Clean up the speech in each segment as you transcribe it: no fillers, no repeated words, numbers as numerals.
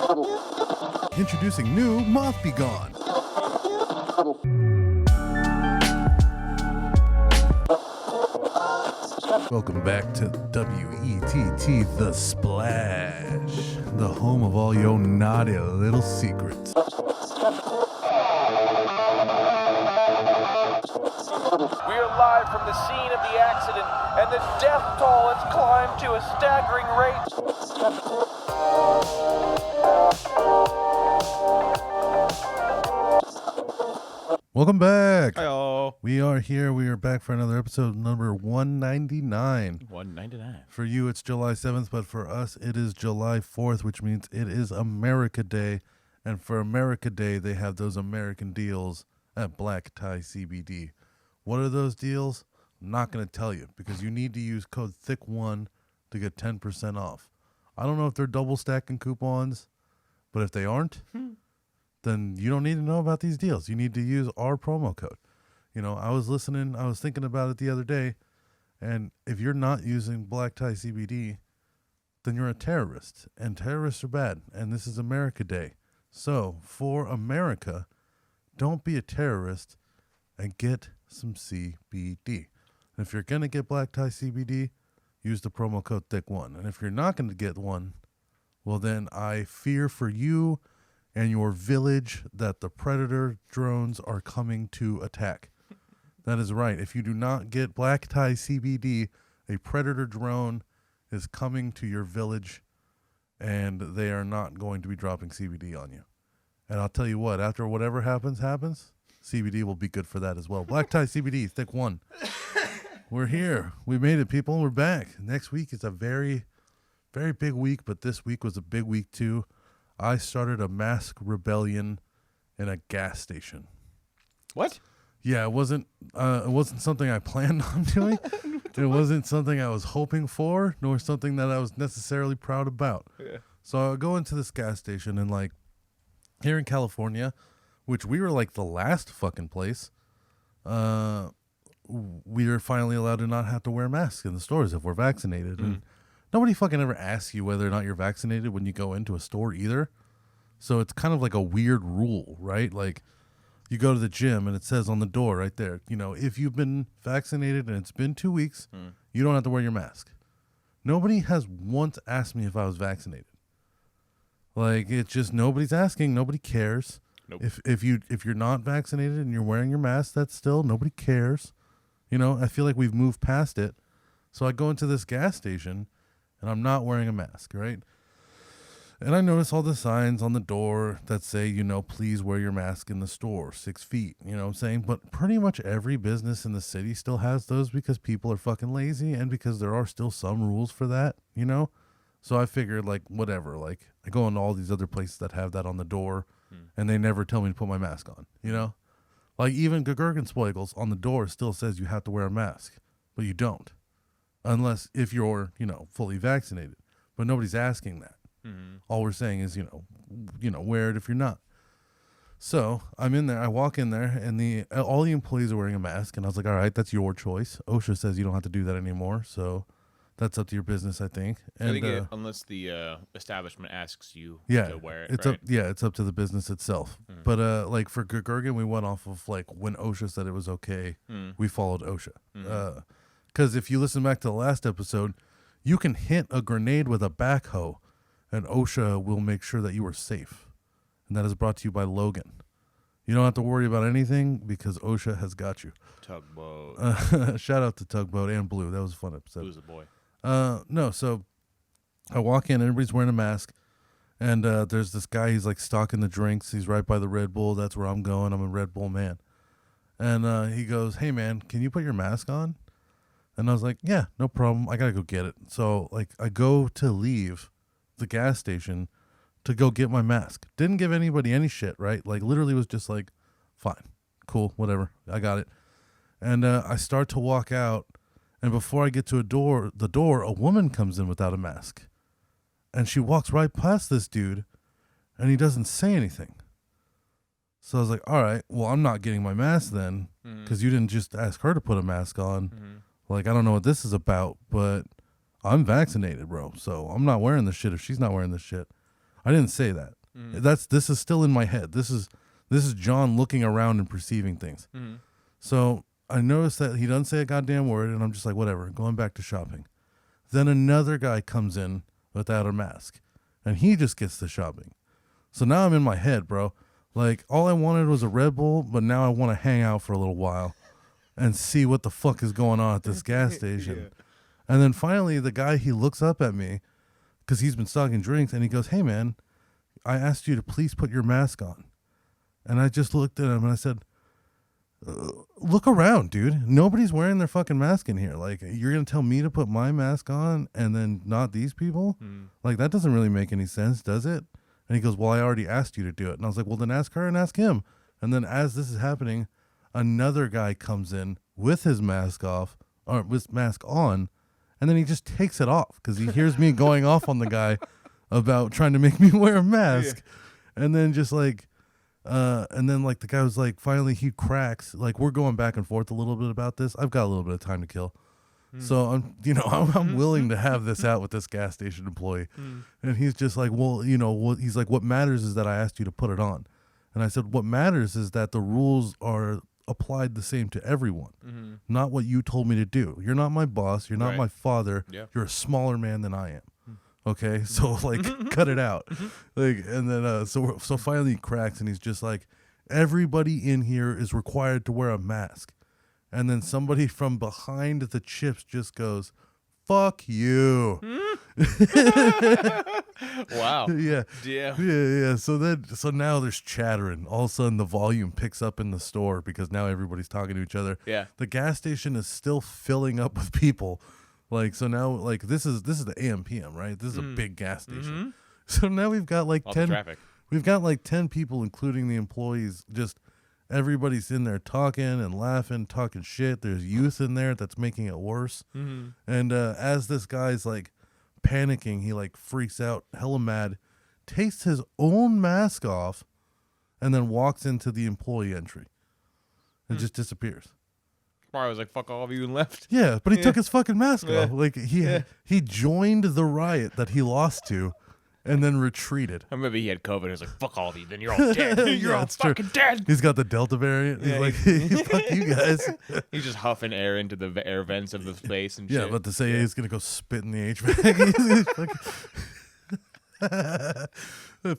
Introducing new Moth Be Gone. Welcome back to WETT The Splash, the home of all your naughty little secrets. We are live from the scene of the accident, and the death toll has climbed to a staggering rate. Welcome back. Hi-oh. We are here. We are back for another episode number 199. 199. For you, it's July 7th, but for us, it is July 4th, which means it is America Day. And for America Day, they have those American deals at Black Tie CBD. What are those deals? I'm not going to tell you because you need to use code THICK1 to get 10% off. I don't know if they're double stacking coupons, but if they aren't, then you don't need to know about these deals. You need to use our promo code. You know, I was thinking about it the other day, and if you're not using Black Tie CBD, then you're a terrorist, and terrorists are bad, and this is America Day. So, for America, don't be a terrorist and get some CBD. And if you're going to get Black Tie CBD, use the promo code THICK1. And if you're not going to get one, well, then I fear for you and your village that the predator drones are coming to attack. That is right. If you do not get Black Tie CBD, a predator drone is coming to your village, and they are not going to be dropping CBD on you. And I'll tell you what, after whatever happens, CBD will be good for that as well. Black Tie CBD, THICK1. We're here. We made it, people. We're back. Next week is a very, very big week, but this week was a big week too. I started a mask rebellion in a gas station. What? Yeah, it wasn't something I planned on doing. It wasn't something I was hoping for, nor something that I was necessarily proud about. Yeah. So I go into this gas station, and like here in California, which we were like the last fucking place, we are finally allowed to not have to wear masks in the stores if we're vaccinated. And nobody fucking ever asks you whether or not you're vaccinated when you go into a store either. So it's kind of like a weird rule, right? Like you go to the gym and it says on the door right there, you know, if you've been vaccinated and it's been 2 weeks, you don't have to wear your mask. Nobody has once asked me if I was vaccinated. Like it's just nobody's asking. Nobody cares. Nope. If you're not vaccinated and you're wearing your mask, that's still nobody cares. You know, I feel like we've moved past it. So I go into this gas station and I'm not wearing a mask, right? And I notice all the signs on the door that say, you know, please wear your mask in the store, 6 feet, you know what I'm saying? But pretty much every business in the city still has those because people are fucking lazy and because there are still some rules for that, you know? So I figured, like, whatever, like, I go into all these other places that have that on the door and they never tell me to put my mask on, you know? Like, even Gugurkenspiegel's on the door still says you have to wear a mask, but you don't. Unless if you're, you know, fully vaccinated. But nobody's asking that. All we're saying is, you know, wear it if you're not. So I'm in there. I walk in there, and all the employees are wearing a mask. And I was like, all right, that's your choice. OSHA says you don't have to do that anymore. So that's up to your business, I think. And, I think unless the establishment asks you to wear it, it's right? it's up to the business itself. But like for Gugurgen, we went off of like when OSHA said it was okay. We followed OSHA. Because if you listen back to the last episode, you can hit a grenade with a backhoe, and OSHA will make sure that you are safe. And that is brought to you by Logan. You don't have to worry about anything because OSHA has got you. Tugboat. Shout out to Tugboat and Blue. That was a fun episode. Blue's a boy. No, so I walk in, everybody's wearing a mask, and there's this guy, he's like stocking the drinks. He's right by the Red Bull. That's where I'm going. I'm a Red Bull man. And he goes, hey, man, can you put your mask on? And I was like, yeah, no problem. I got to go get it. So, like, I go to leave the gas station to go get my mask. Didn't give anybody any shit, right? Like, literally was just like, fine, cool, whatever. I got it. And I start to walk out, and before I get to the door, a woman comes in without a mask. And she walks right past this dude, and he doesn't say anything. So I was like, all right, well, I'm not getting my mask then, because you didn't just ask her to put a mask on. Like, I don't know what this is about, but I'm vaccinated, bro. So I'm not wearing this shit if she's not wearing this shit. I didn't say that. This is still in my head. This is John looking around and perceiving things. So I noticed that he doesn't say a goddamn word, and I'm just like, whatever, going back to shopping. Then another guy comes in without a mask, and he just gets to shopping. So now I'm in my head, bro. Like, all I wanted was a Red Bull, but now I want to hang out for a little while and see what the fuck is going on at this gas station. Yeah. And then finally, the guy, he looks up at me because he's been stocking drinks, and he goes, hey, man, I asked you to please put your mask on. And I just looked at him, and I said, look around, dude. Nobody's wearing their fucking mask in here. Like, you're going to tell me to put my mask on and then not these people? Like, that doesn't really make any sense, does it? And he goes, well, I already asked you to do it. And I was like, well, then ask her and ask him. And then as this is happening, another guy comes in with his mask off, or with mask on, and then he just takes it off because he hears me going off on the guy about trying to make me wear a mask. Yeah. And then just like, and then like the guy was like, finally he cracks. Like, we're going back and forth a little bit about this. I've got a little bit of time to kill. So I'm willing to have this out with this gas station employee. And he's just like, well, he's like, what matters is that I asked you to put it on. And I said, what matters is that the rules are applied the same to everyone, not what you told me to do. You're not my boss. You're not my father. Yeah. You're a smaller man than I am. Okay. So like, cut it out. Like, and then, so finally he cracks and he's just like, everybody in here is required to wear a mask. And then somebody from behind the chips just goes, fuck you. Wow. Yeah. So now there's chattering. All of a sudden the volume picks up in the store because now everybody's talking to each other. Yeah. The gas station is still filling up with people. Like, so now, like, this is the AM PM, right? This is a big gas station. So now we've got like 10 people, including the employees, just everybody's in there talking and laughing, talking shit. There's youth in there that's making it worse. And as this guy's like panicking, he like freaks out, hella mad, takes his own mask off, and then walks into the employee entry and just disappears. Probably was like, fuck all of you, and left. Yeah, but he took his fucking mask off. Like, he joined the riot that he lost to and then retreated. Or maybe he had COVID. He was like, fuck all of you, then you're all dead. You're all fucking dead. He's got the Delta variant. He's like, fuck you guys. He's just huffing air into the air vents of the space and shit. Yeah, but to say he's going to go spit in the HVAC.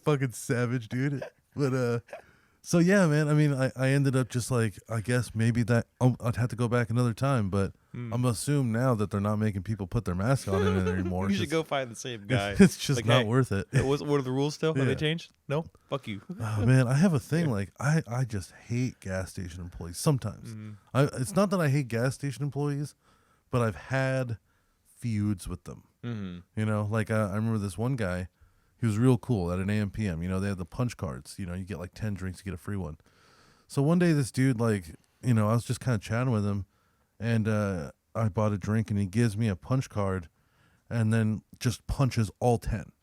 Fucking savage, dude. But, so yeah, man, I mean, I ended up just like, I guess maybe that I'd have to go back another time, but I'm going to assume now that they're not making people put their mask on in it anymore. You should go find the same guy. It's just like, not worth it. What are the rules still? Have they changed? No? Fuck you. Oh, man, I have a thing, like, I just hate gas station employees sometimes. It's not that I hate gas station employees, but I've had feuds with them. You know, like I remember this one guy. He was real cool at an AM PM. You know, they had the punch cards. You know, you get like 10 drinks, you get a free one. So one day this dude, like, you know, I was just kind of chatting with him, and I bought a drink, and he gives me a punch card and then just punches all 10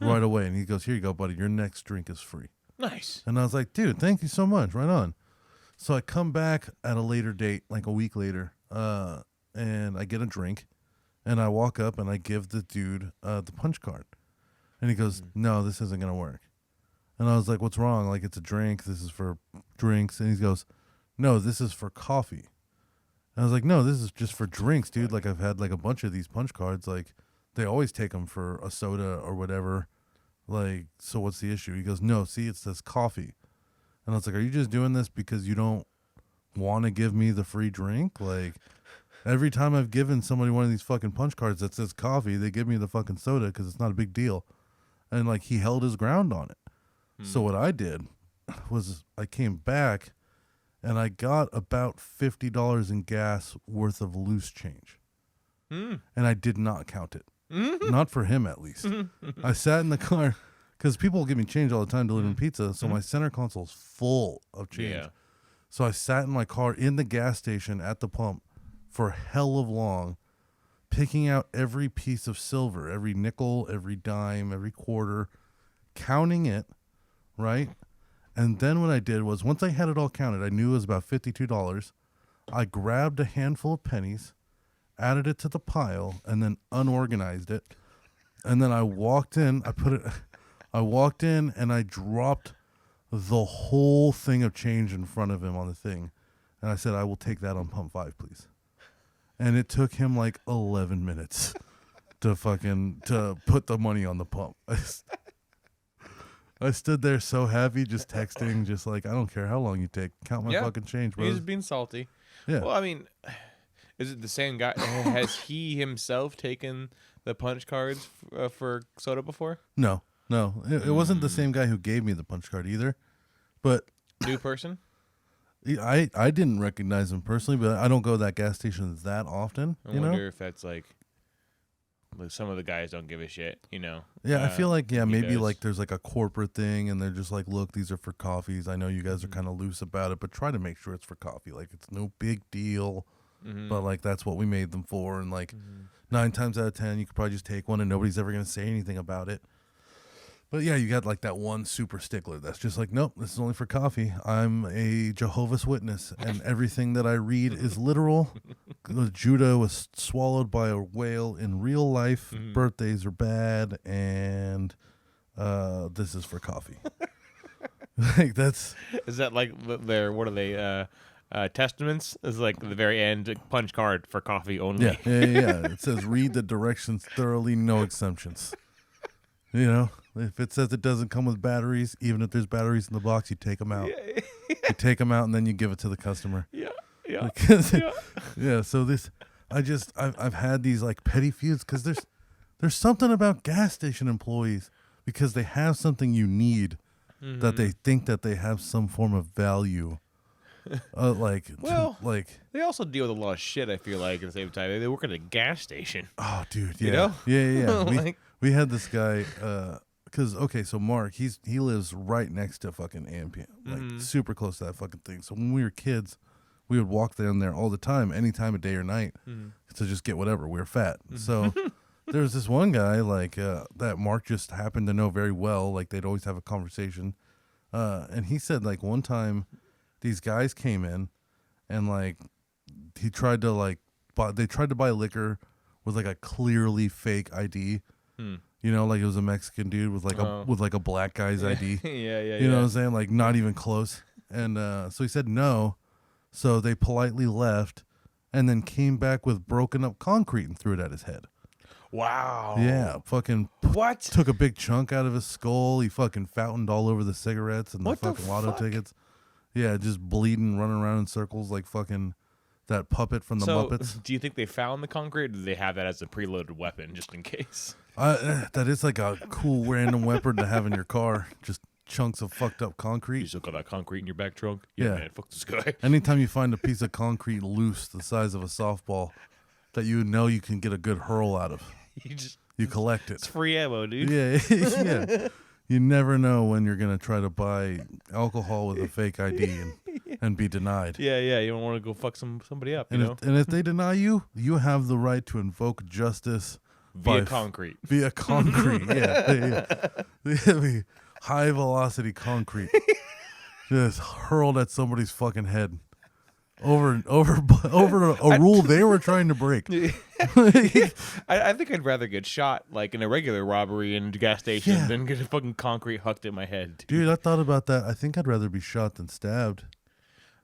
right away. And he goes, here you go, buddy. Your next drink is free. Nice. And I was like, dude, thank you so much. Right on. So I come back at a later date, like a week later, and I get a drink, and I walk up and I give the dude the punch card. And he goes, no, this isn't going to work. And I was like, what's wrong? Like, it's a drink. This is for drinks. And he goes, no, this is for coffee. And I was like, no, this is just for drinks, dude. Like, I've had like a bunch of these punch cards. Like, they always take them for a soda or whatever. Like, so what's the issue? He goes, no, see, it says coffee. And I was like, are you just doing this because you don't want to give me the free drink? Like, every time I've given somebody one of these fucking punch cards that says coffee, they give me the fucking soda because it's not a big deal. And, like, he held his ground on it. So what I did was I came back, and I got about $50 in gas worth of loose change. And I did not count it. Not for him, at least. I sat in the car, because people give me change all the time delivering pizza, so my center console's full of change. Yeah. So I sat in my car in the gas station at the pump for hell of long, picking out every piece of silver, every nickel, every dime, every quarter, counting it, right? And then what I did was, once I had it all counted, I knew it was about $52. I grabbed a handful of pennies, added it to the pile, and then unorganized it. And then I walked in, I walked in and I dropped the whole thing of change in front of him on the thing. And I said, I will take that on pump 5, please. And it took him like 11 minutes to put the money on the pump. I stood there so happy, just texting, just like, I don't care how long you take. Count my fucking change, bro. He's being salty. Yeah. Well, I mean, is it the same guy? Has he himself taken the punch cards for soda before? No. It wasn't the same guy who gave me the punch card either. But New person? I didn't recognize him personally, but I don't go to that gas station that often. I wonder if that's like some of the guys don't give a shit, Yeah, I feel like maybe does. like there's like a corporate thing, and they're just like, look, these are for coffees. I know you guys are kind of loose about it, but try to make sure it's for coffee. Like it's no big deal, but like that's what we made them for, and like 9 times out of 10, you could probably just take one, and nobody's ever gonna say anything about it. But yeah, you got like that one super stickler that's just like, nope, this is only for coffee. I'm a Jehovah's Witness, and everything that I read is literal. Judah was swallowed by a whale in real life. Birthdays are bad, and this is for coffee. Like that's. Is that like their what are they? Testaments is like the very end punch card for coffee only. Yeah. It says read the directions thoroughly, no exemptions. If it says it doesn't come with batteries, even if there's batteries in the box, you take them out. You take them out and then you give it to the customer. Yeah. So I've had these like petty feuds because there's something about gas station employees because they have something you need that they think that they have some form of value. They also deal with a lot of shit. I feel like at the same time they work at a gas station. Oh, dude, yeah, yeah. We had this guy. So Mark, he lives right next to fucking AMPM, like super close to that fucking thing. So when we were kids, we would walk down there all the time, any time of day or night, to just get whatever. We were fat, so there was this one guy like that Mark just happened to know very well. Like they'd always have a conversation, and he said like one time these guys came in, and like they tried to buy liquor with like a clearly fake ID. Like it was a Mexican dude with like a black guy's ID. You know what I'm saying? Like not even close. And so he said no. So they politely left and then came back with broken up concrete and threw it at his head. Wow. Yeah, fucking what? Took a big chunk out of his skull. He fucking fountained all over the cigarettes and the fucking lotto tickets. Yeah, just bleeding, running around in circles like fucking that puppet from the Muppets. Do you think they found the concrete, or do they have that as a preloaded weapon just in case? That is like a cool random weapon to have in your car. Just chunks of fucked up concrete. You still got that concrete in your back trunk? Yeah. Man, fuck this guy. Anytime you find a piece of concrete loose the size of a softball that you know you can get a good hurl out of, you collect it. It's free ammo, dude. Yeah. You never know when you're going to try to buy alcohol with a fake ID and be denied. Yeah. You don't want to go fuck somebody up, and if they deny you, you have the right to invoke justice via concrete. Via concrete, yeah. High velocity concrete. Just hurled at somebody's fucking head. Over a rule they were trying to break. I think I'd rather get shot like in a regular robbery in a gas station than get a fucking concrete hucked at my head. Dude, I thought about that. I think I'd rather be shot than stabbed.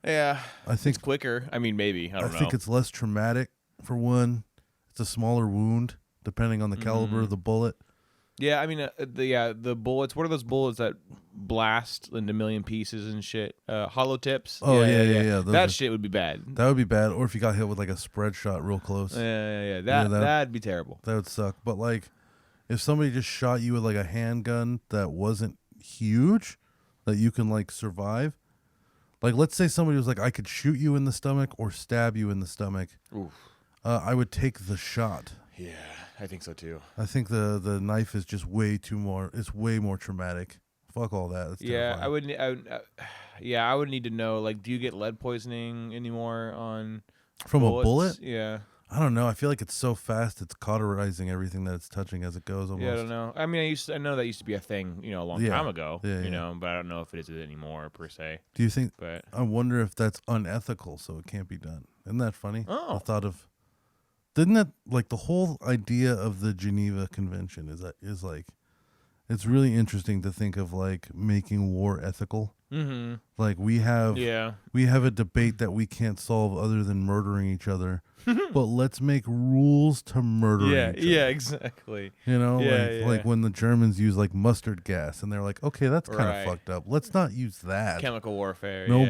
Yeah, I think it's quicker. I mean, maybe. I don't know. I think it's less traumatic for one. It's a smaller wound depending on the caliber of the bullet. Yeah, I mean, the bullets. What are those bullets that blast into a million pieces and shit? Hollow tips. Oh yeah. That shit would be bad. That would be bad. Or if you got hit with like a spread shot real close. Yeah. That'd be terrible. That would suck. But like, if somebody just shot you with like a handgun that wasn't huge, that you can like survive. Like, let's say somebody was like, I could shoot you in the stomach or stab you in the stomach. Oof. I would take the shot. Yeah, I think so too. I think the knife is just way more traumatic. Fuck all that. That's terrifying. I would need to know, like, do you get lead poisoning anymore on from bullets? A bullet? Yeah. I don't know. I feel like it's so fast, it's cauterizing everything that it's touching as it goes almost. Yeah, I don't know. I mean, I know that used to be a thing, a long time ago, but I don't know if it is anymore per se. Do you think, but I wonder if that's unethical, so it can't be done. Isn't that funny? Oh. The thought of, didn't that, like, the whole idea of the Geneva Convention is it's really interesting to think of like making war ethical. Mm-hmm. Like we have a debate that we can't solve other than murdering each other. But let's make rules to murder each other. Yeah, exactly. You know, Yeah, like when the Germans use like mustard gas and they're like, okay, that's kind of Right. fucked up. Let's not use that. Chemical warfare. No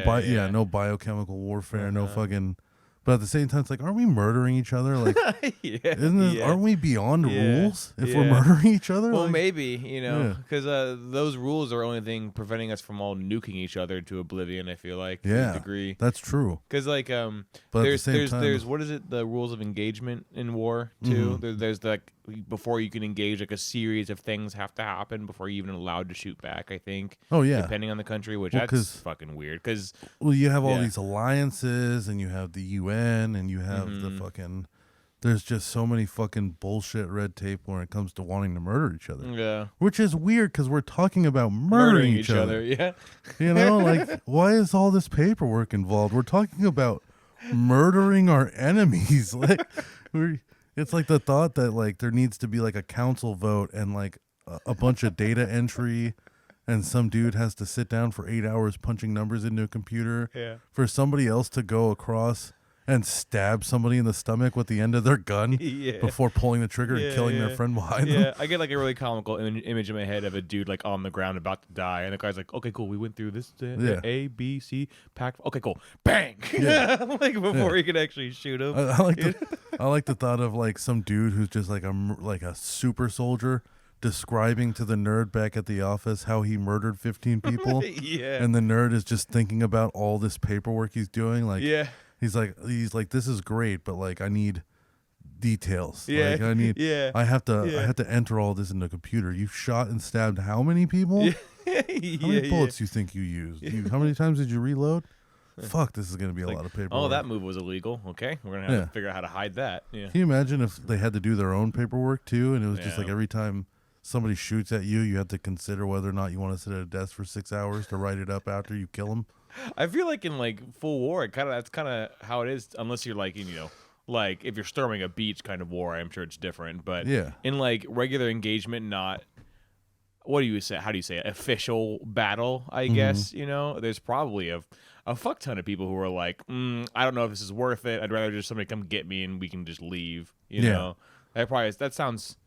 no biochemical warfare, no fucking. But at the same time, it's like, aren't we murdering each other? Like, aren't we beyond rules if we're murdering each other? Well, like, maybe, because those rules are the only thing preventing us from all nuking each other to oblivion. I feel like, to a degree. That's true. Because like, But at the same time, there's what is it? The rules of engagement in war too. There's like before you can engage, like a series of things have to happen before you're even allowed to shoot back. I think. Oh yeah. Depending on the country, which that's fucking weird. Because you have all these alliances, and you have the UN, and you have the fucking. There's just so many fucking bullshit red tape when it comes to wanting to murder each other. Yeah. Which is weird because we're talking about murdering each other. Yeah. You know, like, why is all this paperwork involved? We're talking about murdering our enemies. Like, it's like the thought that like there needs to be like a council vote and like a bunch of data entry, and some dude has to sit down for 8 hours punching numbers into a computer for somebody else to go across and stab somebody in the stomach with the end of their gun before pulling the trigger and killing their friend behind them. I get like a really comical image in my head of a dude like on the ground about to die, and the guy's like, "Okay, cool, we went through this A, B, C, packed. Okay, cool, bang!" Like before he could actually shoot him. I like the thought of like some dude who's just like a super soldier describing to the nerd back at the office how he murdered 15 people. And the nerd is just thinking about all this paperwork he's doing. Like, he's like, this is great, but like, I need details. Like, I have to enter all this in the computer. You've shot and stabbed how many people? How many bullets do you think you used? How many times did you reload? Fuck, this is going to be a lot of paperwork. Oh, that move was illegal. Okay, we're going to have to figure out how to hide that. Yeah. Can you imagine if they had to do their own paperwork too, and it was just like every time somebody shoots at you, you have to consider whether or not you want to sit at a desk for 6 hours to write it up after you kill them? I feel like in like full war, that's kind of how it is, unless you're like, like if you're storming a beach kind of war, I'm sure it's different. But in like regular engagement, not, what do you say? How do you say it? Official battle, I guess, there's probably a fuck ton of people who are like, I don't know if this is worth it. I'd rather just somebody come get me and we can just leave. You know, that sounds.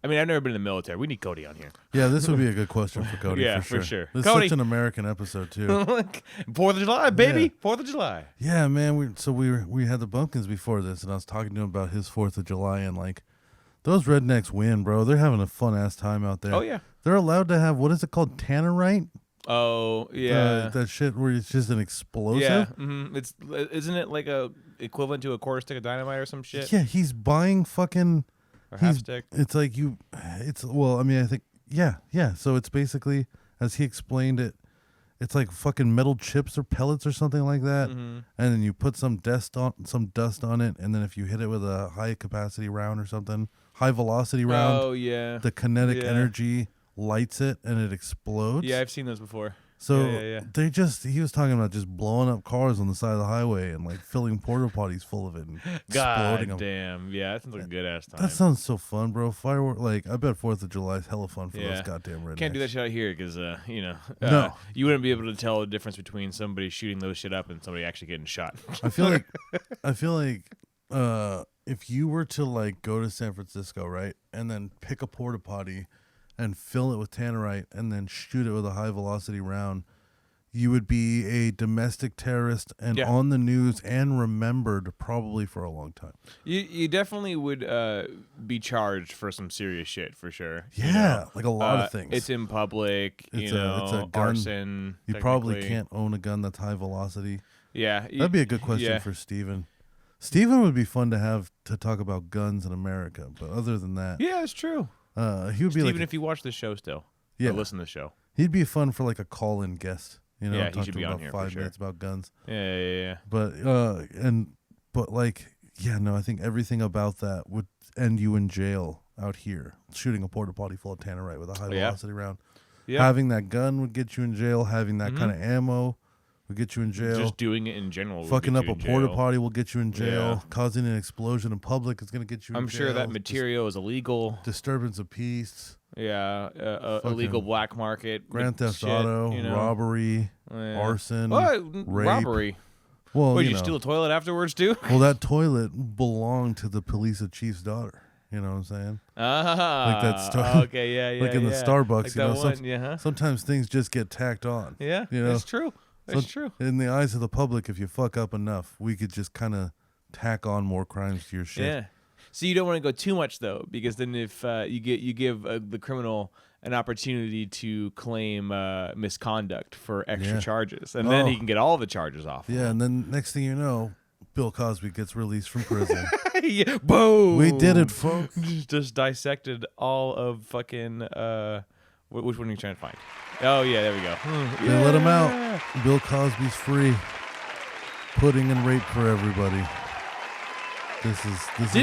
I mean, I've never been in the military. We need Cody on here. Yeah, this would be a good question for Cody. For sure. This Cody. is such an American episode too. 4th of July, baby. 4th of July. Yeah, man. We had the Bumpkins before this, and I was talking to him about his 4th of July, and like those rednecks win, bro. They're having a fun ass time out there. Oh yeah. They're allowed to have, what is it called, tannerite? Oh yeah. That shit where it's just an explosive. Yeah. Isn't it like a equivalent to a quarter stick of dynamite or some shit? Yeah, he's buying fucking. Or half stick. It's like I think so it's basically, as he explained it, it's like fucking metal chips or pellets or something like that, and then you put some dust on it, and then if you hit it with a high capacity round or something, high velocity round, the kinetic energy lights it and it explodes. Yeah, I've seen those before. So he was talking about just blowing up cars on the side of the highway and like filling porta potties full of it and exploding them. Damn, yeah, that sounds like a good ass time. That sounds so fun, bro. Firework, like I bet 4th of July is hella fun for those goddamn rednecks. Can't do that shit out here because no, you wouldn't be able to tell the difference between somebody shooting those shit up and somebody actually getting shot. I feel like if you were to like go to San Francisco, right, and then pick a porta potty and fill it with tannerite and then shoot it with a high velocity round, you would be a domestic terrorist and on the news and remembered probably for a long time. You definitely would be charged for some serious shit for sure. Yeah, like a lot of things. It's in public, it's a gun. Arson. You probably can't own a gun that's high velocity. Yeah. That'd be a good question for Steven. Steven would be fun to have to talk about guns in America, but other than that. Yeah, it's true. He would be Steven, like, if you watch the show still, or listen to the show, he'd be fun for like a call-in guest. Yeah, he should be on here about 5 for minutes about guns. Yeah. But I think everything about that would end you in jail out here. Shooting a porta potty full of tannerite with a high velocity round. Yeah. Having that gun would get you in jail. Having that kind of ammo will get you in jail. Just doing it in general. Fucking up a porta jail. potty will get you in jail. Yeah. Causing an explosion in public is going to get you in I'm jail. sure that material is illegal. Disturbance of peace. Yeah, illegal black market. Grand theft shit, auto, robbery, arson, rape. Robbery. Well, Would you steal a toilet afterwards too? Well, that toilet belonged to the police chief's daughter. You know what I'm saying? Ah, like that okay, yeah, like in the Starbucks, like sometimes things just get tacked on. Yeah, it's true. It's true. In the eyes of the public, if you fuck up enough, we could just kind of tack on more crimes to your shit. Yeah. So you don't want to go too much though, because then if you give the criminal an opportunity to claim misconduct for extra charges, and then he can get all the charges off. Yeah, and then next thing you know, Bill Cosby gets released from prison. Yeah, boom! We did it, folks. Just dissected all of fucking. Which one are you trying to find? Oh yeah, there we go. They let him out. Bill Cosby's free. Pudding and rape for everybody. This is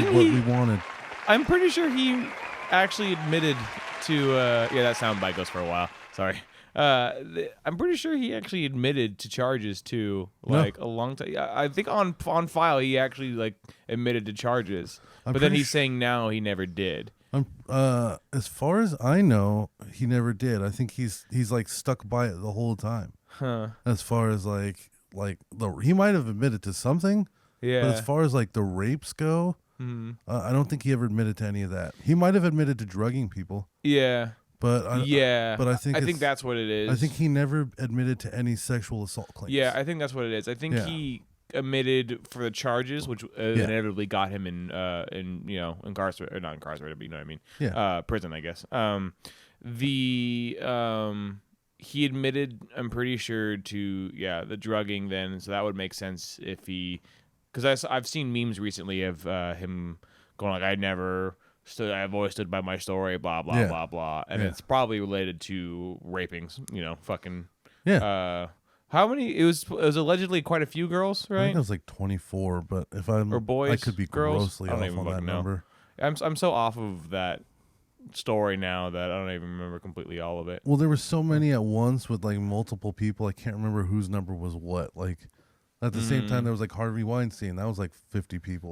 what we wanted. I'm pretty sure he actually admitted to. That soundbite goes for a while. Sorry. I'm pretty sure he actually admitted to charges too, like a long time. I think on file he actually like admitted to charges, but then he's saying now he never did. As far as I know, he never did. I think he's like stuck by it the whole time. Huh. As far as like he might have admitted to something. Yeah. But as far as like the rapes go, I don't think he ever admitted to any of that. He might have admitted to drugging people. Yeah. But I think that's what it is. I think he never admitted to any sexual assault claims. Yeah, I think that's what it is. I think he admitted for the charges, which inevitably got him in incarcerated, or not incarcerated, but you know what I mean. Yeah. Prison, I guess. He admitted, I'm pretty sure, to the drugging then, so that would make sense if he, because I've seen memes recently of him going like, I've always stood by my story, blah blah blah blah, and it's probably related to raping, fucking. Yeah. How many? It was allegedly quite a few girls, right? I think it was like 24, but if I'm or boys, I could be girls, grossly off on that number. I'm so off of that story now that I don't even remember completely all of it. Well, there were so many at once with like multiple people. I can't remember whose number was what. Like at the same time, there was like Harvey Weinstein. That was like 50 people.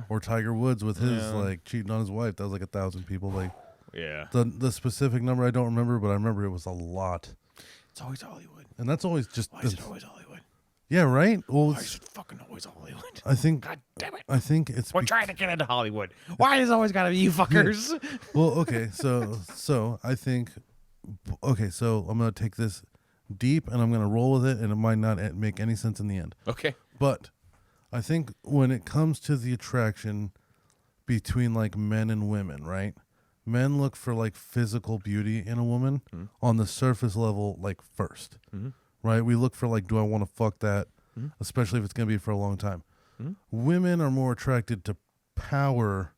Or Tiger Woods with his like cheating on his wife. That was like 1,000 people. Like the specific number I don't remember, but I remember it was a lot. It's always Hollywood. And that's always just. Why is it always Hollywood? Yeah, right? Well, why is it fucking always Hollywood? I think. God damn it. I think it's. We're trying to get into Hollywood. Why is it always got to be you fuckers? Yeah. Well, okay. So I think. Okay, so I'm going to take this deep and I'm going to roll with it, and it might not make any sense in the end. Okay. But I think when it comes to the attraction between like men and women, right? Men look for like physical beauty in a woman on the surface level, like first, right? We look for like, do I want to fuck that? Especially if it's going to be for a long time. Women are more attracted to power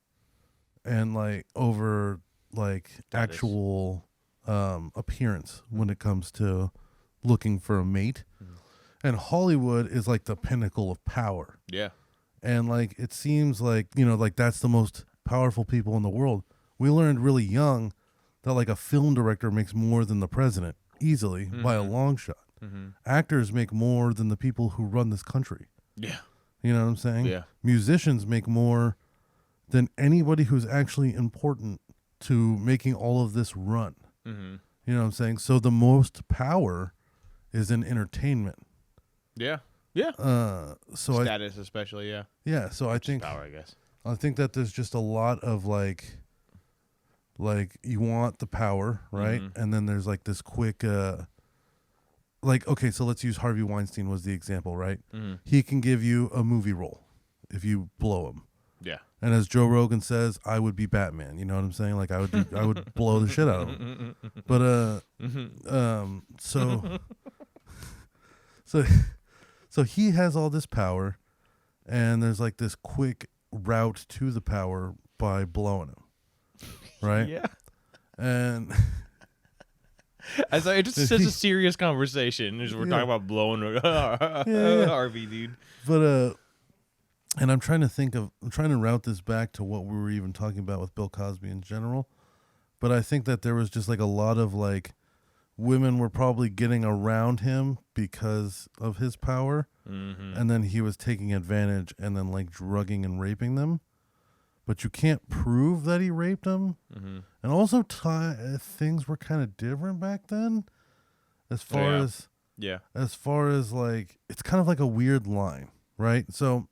and like over like actual appearance when it comes to looking for a mate. And Hollywood is like the pinnacle of power. Yeah. And like, it seems like, like that's the most powerful people in the world. We learned really young that like a film director makes more than the president easily by a long shot. Actors make more than the people who run this country. Yeah. You know what I'm saying? Yeah. Musicians make more than anybody who's actually important to making all of this run. You know what I'm saying? So the most power is in entertainment. Yeah. Yeah. So status especially, yeah. Yeah, so I think power, I guess. I think that there's just a lot of like you want the power, right? And then there's like this quick okay, so let's use Harvey Weinstein was the example, right? He can give you a movie role if you blow him. Yeah. And as Joe Rogan says, I would be Batman. You know what I'm saying? Like I would blow the shit out of him. But so he has all this power, and there's like this quick route to the power by blowing him. Right? Yeah. And it's just such a serious conversation as we're talking about blowing Harvey, dude. But and I'm trying to route this back to what we were even talking about with Bill Cosby in general. But I think that there was just like a lot of like women were probably getting around him because of his power, and then he was taking advantage and then like drugging and raping them. But you can't prove that he raped them. And also, things were kind of different back then, as far as like, it's kind of like a weird line, right? So,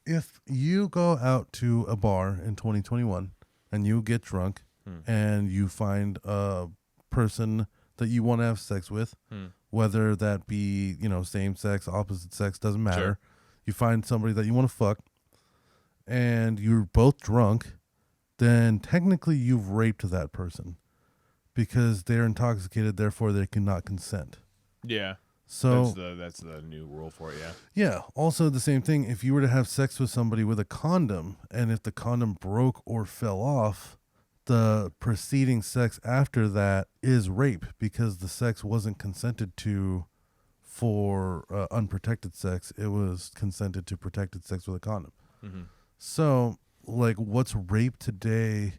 if you go out to a bar in 2021 and you get drunk and you find a person that you want to have sex with, whether that be, same sex, opposite sex, doesn't matter. Sure. You find somebody that you want to fuck and you're both drunk, then technically you've raped that person because they're intoxicated, therefore they cannot consent. Yeah. So that's the new rule for it, yeah. Yeah. Also the same thing, if you were to have sex with somebody with a condom and if the condom broke or fell off, the preceding sex after that is rape because the sex wasn't consented to for unprotected sex. It was consented to protected sex with a condom. So, like, what's rape today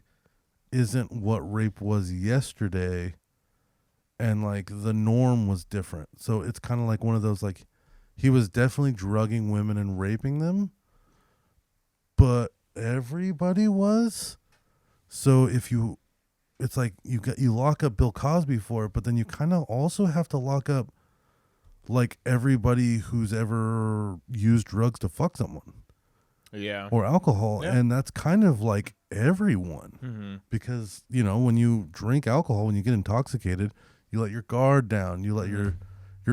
isn't what rape was yesterday, and, like, the norm was different. So it's kind of like one of those, like, he was definitely drugging women and raping them, but everybody was. So it's like you lock up Bill Cosby for it, but then you kind of also have to lock up, like, everybody who's ever used drugs to fuck someone. Yeah. Or alcohol. Yeah. And that's kind of like everyone. Because, when you drink alcohol, when you get intoxicated, you let your guard down. You let your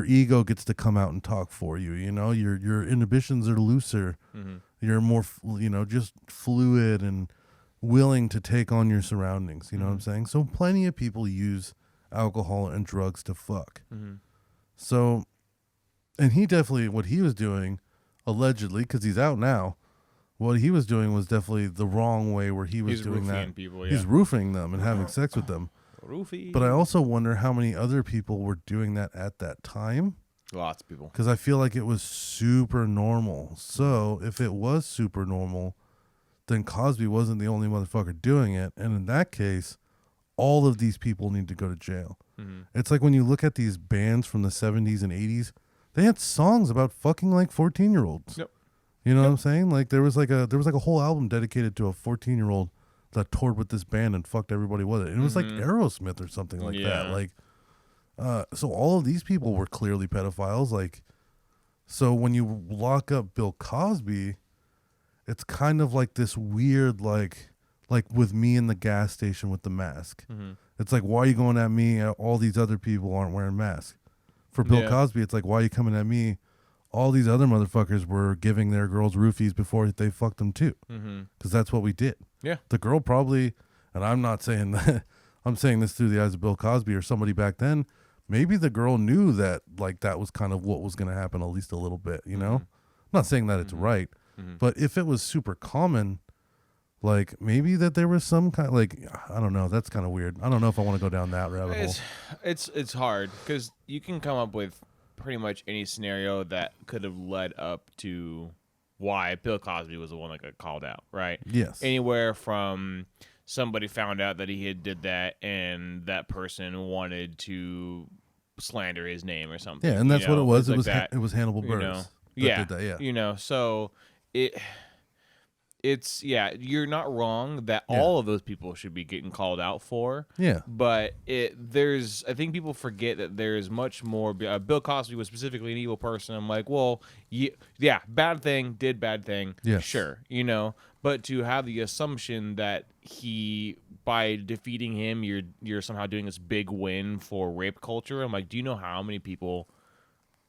ego gets to come out and talk for you. Your inhibitions are looser. You're more, just fluid and willing to take on your surroundings. You know what I'm saying? So plenty of people use alcohol and drugs to fuck. So, and he definitely, what he was doing, allegedly, because he's out now, what he was doing was definitely the wrong way where he's doing that. People, yeah. He's roofing them and having sex with them. Roofie. But I also wonder how many other people were doing that at that time. Lots of people. Because I feel like it was super normal. So if it was super normal, then Cosby wasn't the only motherfucker doing it. And in that case, all of these people need to go to jail. It's like when you look at these bands from the 70s and 80s, they had songs about fucking like 14-year-olds. Yep. You know what I'm saying? Like there was like a whole album dedicated to a 14-year-old that toured with this band and fucked everybody with it. And it was like Aerosmith or something like that. Like, so all of these people were clearly pedophiles. Like, so when you lock up Bill Cosby, it's kind of like this weird, like with me in the gas station with the mask. It's like, why are you going at me? All these other people aren't wearing masks. For Bill Cosby, it's like, why are you coming at me? All these other motherfuckers were giving their girls roofies before they fucked them too. Because that's what we did. Yeah. The girl probably, and I'm not saying that, I'm saying this through the eyes of Bill Cosby or somebody back then, maybe the girl knew that, like, that was kind of what was going to happen, at least a little bit, I'm not saying that it's right, but if it was super common, like, maybe that there was some kind, like, I don't know, that's kind of weird. I don't know if I want to go down that rabbit hole. It's hard because you can come up with pretty much any scenario that could have led up to why Bill Cosby was the one that got called out, right? Yes. Anywhere from somebody found out that he had did that and that person wanted to slander his name or something. Yeah, and that's what it was. Like It was Hannibal Buress. Yeah. Did that, yeah. So it's you're not wrong that all of those people should be getting called out for. Yeah. But I think people forget that there's much more. Bill Cosby was specifically an evil person. I'm like, well, bad thing, did bad thing. Yes. Sure. But to have the assumption that by defeating him, you're somehow doing this big win for rape culture. I'm like, do you know how many people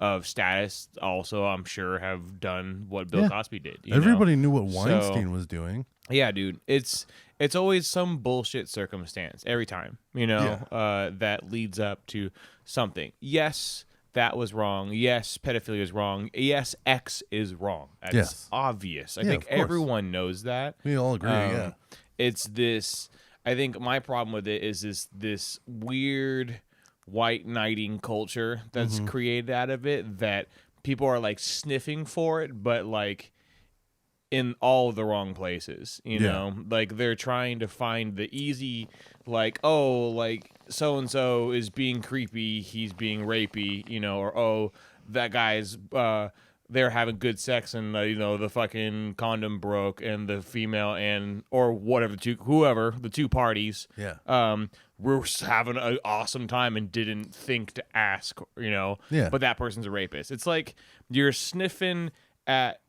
of status also, I'm sure, have done what Bill Cosby did? Everybody knew what Weinstein was doing. Yeah, dude. It's always some bullshit circumstance every time, that leads up to something. Yes, that was wrong. Yes, pedophilia is wrong. Yes, X is wrong. That's obvious. I think everyone knows that. We all agree, yeah. It's this, I think my problem with it is this weird white knighting culture that's created out of it, that people are like sniffing for it, but like in all the wrong places, you know? Like, they're trying to find the easy, like, oh, like, so-and-so is being creepy, he's being rapey, you know, or, oh, that guy's, they're having good sex and, you know, the fucking condom broke and the female and, or whatever, the two parties, were having an awesome time and didn't think to ask, you know, but that person's a rapist. It's like you're sniffing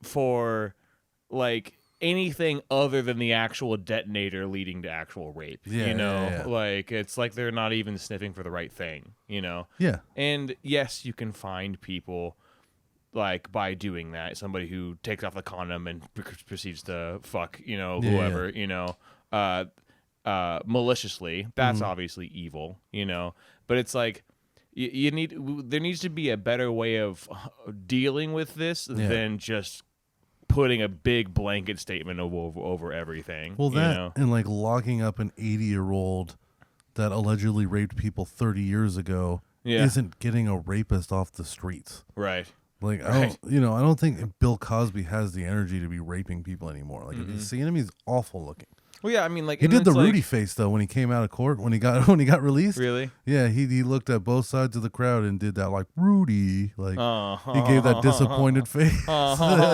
for like anything other than the actual detonator leading to actual rape, you know, like it's like they're not even sniffing for the right thing, you know? Yeah. And yes, you can find people like by doing that, somebody who takes off the condom and proceeds to fuck, you know, whoever, you know, maliciously. That's obviously evil, you know, but it's like, there needs to be a better way of dealing with this than just putting a big blanket statement over everything. Well, you know? and like locking up an 80-year-old that allegedly raped people 30 years ago isn't getting a rapist off the streets. Right. Like, I don't think Bill Cosby has the energy to be raping people anymore. Like, if you see him, he's awful looking. Well, yeah, I mean, like he did the Rudy face though when he came out of court when he got released. Really? Yeah, he looked at both sides of the crowd and did that like Rudy, like he gave that disappointed face. That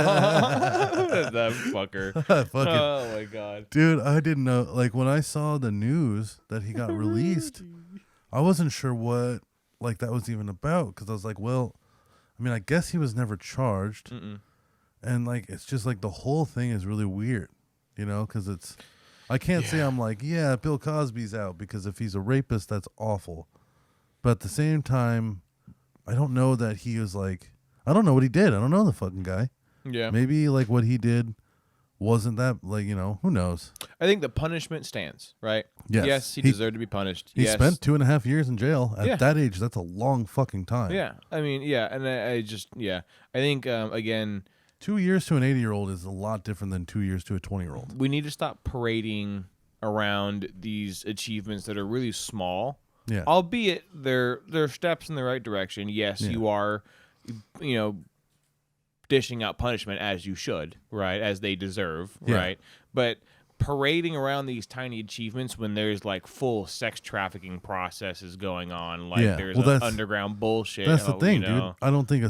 fucker. Oh my god, dude! I didn't know. Like when I saw the news that he got released, I wasn't sure what like that was even about because I was like, well, I mean, I guess he was never charged, and like it's just like the whole thing is really weird, you know, because it's. I can't say I'm like, yeah, Bill Cosby's out because if he's a rapist, that's awful. But at the same time, I don't know that he was like, I don't know what he did. I don't know the fucking guy. Yeah. Maybe like what he did wasn't that like, you know, who knows? I think the punishment stands, right? Yes. He deserved to be punished. He spent 2.5 years in jail. At that age, that's a long fucking time. Yeah. I mean, yeah. And I just, I think, again, 2 years to an 80-year-old is a lot different than 2 years to a 20-year-old. We need to stop parading around these achievements that are really small. Yeah. Albeit they're steps in the right direction. Yes, you are, you know, dishing out punishment as you should, right? As they deserve, right? But parading around these tiny achievements when there's like full sex trafficking processes going on, like there's underground bullshit. That's the thing, you know? dude. I don't think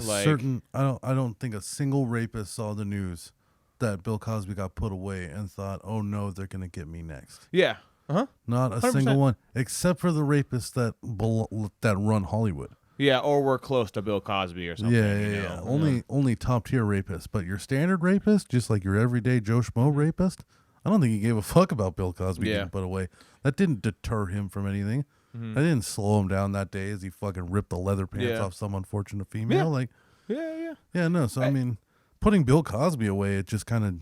I don't think a single rapist saw the news that Bill Cosby got put away and thought, "Oh no, they're gonna get me next." Yeah. Not a 100%. single one, except for the rapists that run Hollywood. Yeah, or we're close to Bill Cosby or something. Yeah. Only top tier rapists, but your standard rapist, just like your everyday Joe Schmo rapist. I don't think he gave a fuck about Bill Cosby getting put away. That didn't deter him from anything. That didn't slow him down that day as he fucking ripped the leather pants off some unfortunate female. Like, no. So I mean, putting Bill Cosby away, it just kind of,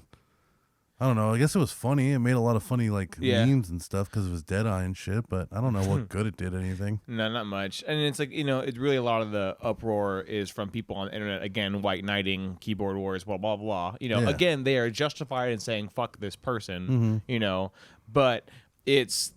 I don't know. I guess it was funny. It made a lot of funny like memes and stuff because of his dead eye and shit. But I don't know what good it did anything. No, not much. And it's like, you know, it's really a lot of the uproar is from people on the internet. Again, white knighting, keyboard wars, blah blah blah. You know, again, they are justified in saying fuck this person. You know, but it's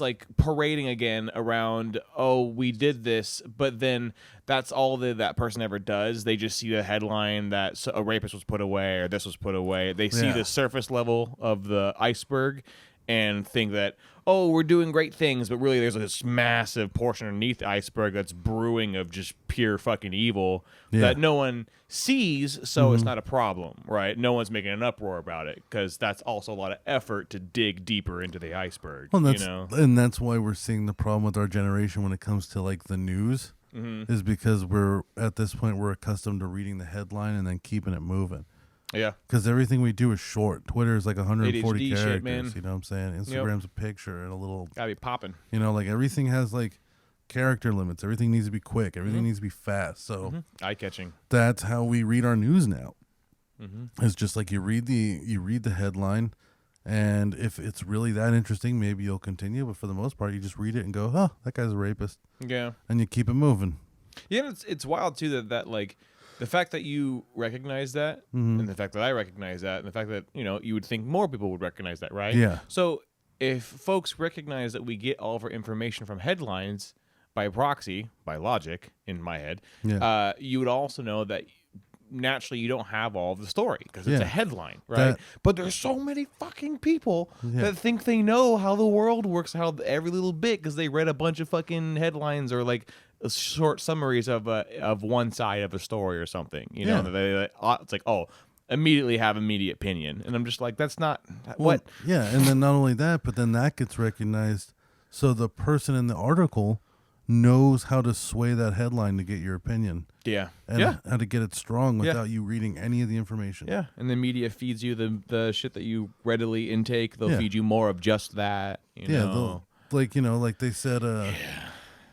like parading again around, oh, we did this, but then that's all that person ever does. They just see the headline that a rapist was put away or this was put away. They see the surface level of the iceberg and think that, oh, we're doing great things, but really there's this massive portion underneath the iceberg that's brewing of just pure fucking evil that no one sees, so it's not a problem, right? No one's making an uproar about it because that's also a lot of effort to dig deeper into the iceberg. Well, you know? And that's why we're seeing the problem with our generation when it comes to like the news is because we're at this point we're accustomed to reading the headline and then keeping it moving. Yeah. Because everything we do is short. Twitter is like 140 ADHD characters. shit, man. You know what I'm saying? Instagram's a picture and a little. Gotta be popping. You know, like everything has like character limits. Everything needs to be quick. Everything needs to be fast. So eye catching. That's how we read our news now. It's just like you read the headline, and if it's really that interesting, maybe you'll continue. But for the most part, you just read it and go, "Oh, that guy's a rapist." Yeah. And you keep it moving. Yeah, it's wild too that like. The fact that you recognize that, and the fact that I recognize that, and the fact that, you know, you would think more people would recognize that, right? Yeah. So if folks recognize that we get all of our information from headlines by proxy, by logic, in my head, you would also know that naturally you don't have all of the story because it's a headline, right? But there's so many fucking people that think they know how the world works, how every little bit, because they read a bunch of fucking headlines or like short summaries of one side of a story or something. You know, it's like, oh, immediately have immediate opinion, and I'm just like, that's not what. Yeah, and then not only that, but then that gets recognized. So the person in the article knows how to sway that headline to get your opinion. Yeah. And how to get it strong without you reading any of the information. Yeah. And the media feeds you the shit that you readily intake. They'll feed you more of just that. You know? Like they said,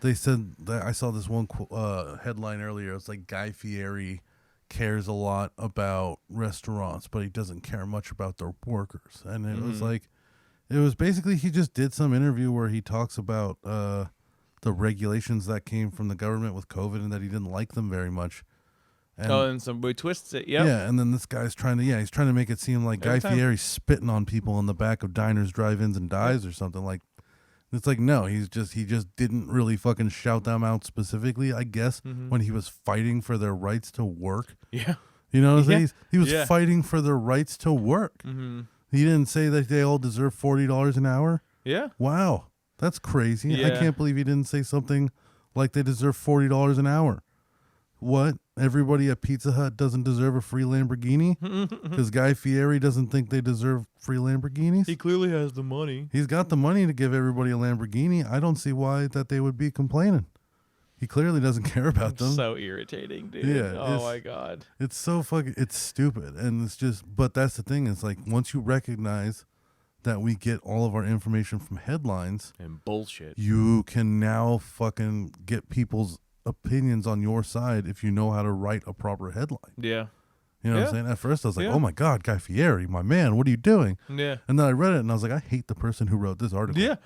they said that I saw this one headline earlier. It's like Guy Fieri cares a lot about restaurants, but he doesn't care much about their workers. And it was like, it was basically, he just did some interview where he talks about the regulations that came from the government with COVID and that he didn't like them very much. And somebody twists it. Yep. Yeah. And then this guy's trying to make it seem like Guy Fieri's spitting on people in the back of diners, drive-ins, and dives or something. Like, it's like, no, he just didn't really fucking shout them out specifically, I guess, when he was fighting for their rights to work. Yeah. You know what I'm saying? He was fighting for their rights to work. He didn't say that they all deserve $40 an hour. Yeah. Wow. That's crazy. Yeah. I can't believe he didn't say something like they deserve $40 an hour. What? Everybody at Pizza Hut doesn't deserve a free Lamborghini? Because Guy Fieri doesn't think they deserve free Lamborghinis? He clearly has the money. He's got the money to give everybody a Lamborghini. I don't see why that they would be complaining. He clearly doesn't care about them. So irritating, dude. Yeah, oh my God. It's so fucking, it's stupid. And it's just, but that's the thing. It's like, once you recognize that we get all of our information from headlines and bullshit, you can now fucking get people's opinions on your side if you know how to write a proper headline. Yeah. You know what I'm saying? At first I was like, oh my God, Guy Fieri, my man, what are you doing? Yeah. And then I read it and I was like, I hate the person who wrote this article. Yeah.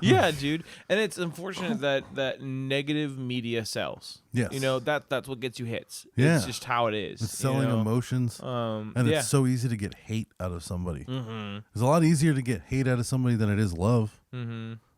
Yeah, dude. And it's unfortunate that negative media sells. Yes. You know, that's what gets you hits. Yeah. It's just how it is. It's selling emotions. And it's so easy to get hate out of somebody. It's a lot easier to get hate out of somebody than it is love.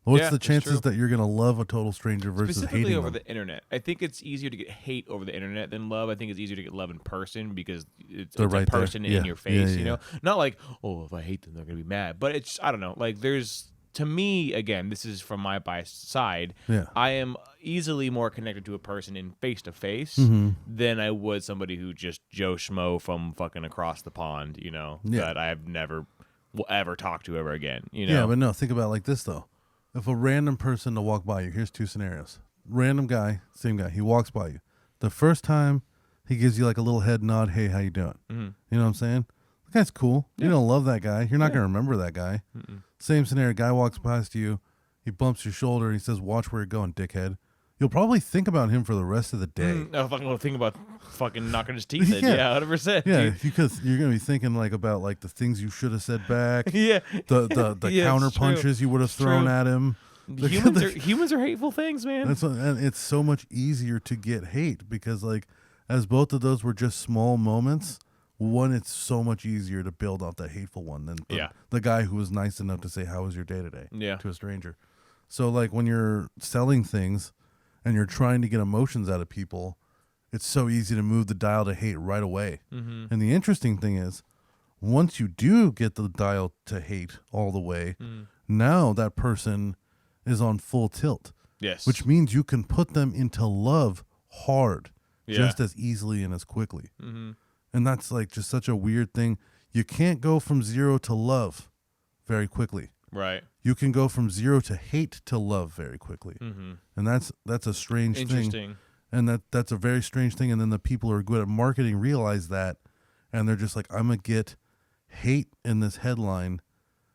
What's the chances that you're going to love a total stranger versus hating over them? the internet? I think it's easier to get hate over the internet than love. I think it's easier to get love in person because it's right a person there. in your face, you know? Not like, oh, if I hate them, they're going to be mad. But it's, I don't know. Like, there's, to me, again, this is from my biased side. I am easily more connected to a person in face-to-face than I would somebody who just Joe Schmo from fucking across the pond, you know, that I've never will ever talk to ever again, you know? Yeah, but no, think about it like this, though. If a random person to walk by you, here's two scenarios. Random guy, same guy, he walks by you. The first time, he gives you like a little head nod, hey, how you doing? You know what I'm saying? The guy's cool. You don't love that guy. You're not going to remember that guy. Same scenario, guy walks past you, he bumps your shoulder, and he says, watch where you're going, dickhead. You'll probably think about him for the rest of the day. No, fucking think about fucking knocking his teeth in. Yeah, 100%. Yeah, because you're gonna be thinking like about like the things you should have said back. The counter punches you would have thrown at him. Humans are hateful things, man. And it's so much easier to get hate because like as both of those were just small moments. One, it's so much easier to build out that hateful one than the guy who was nice enough to say, how was your day today? To a stranger. So like when you're selling things and you're trying to get emotions out of people, it's so easy to move the dial to hate right away. And the interesting thing is, once you do get the dial to hate all the way, now that person is on full tilt. Yes. Which means you can put them into love hard just as easily and as quickly. And that's like just such a weird thing. You can't go from 0 to love very quickly. Right. You can go from 0 to hate to love very quickly. And that's a strange thing. And that's a very strange thing. And then the people who are good at marketing realize that. And they're just like, I'm going to get hate in this headline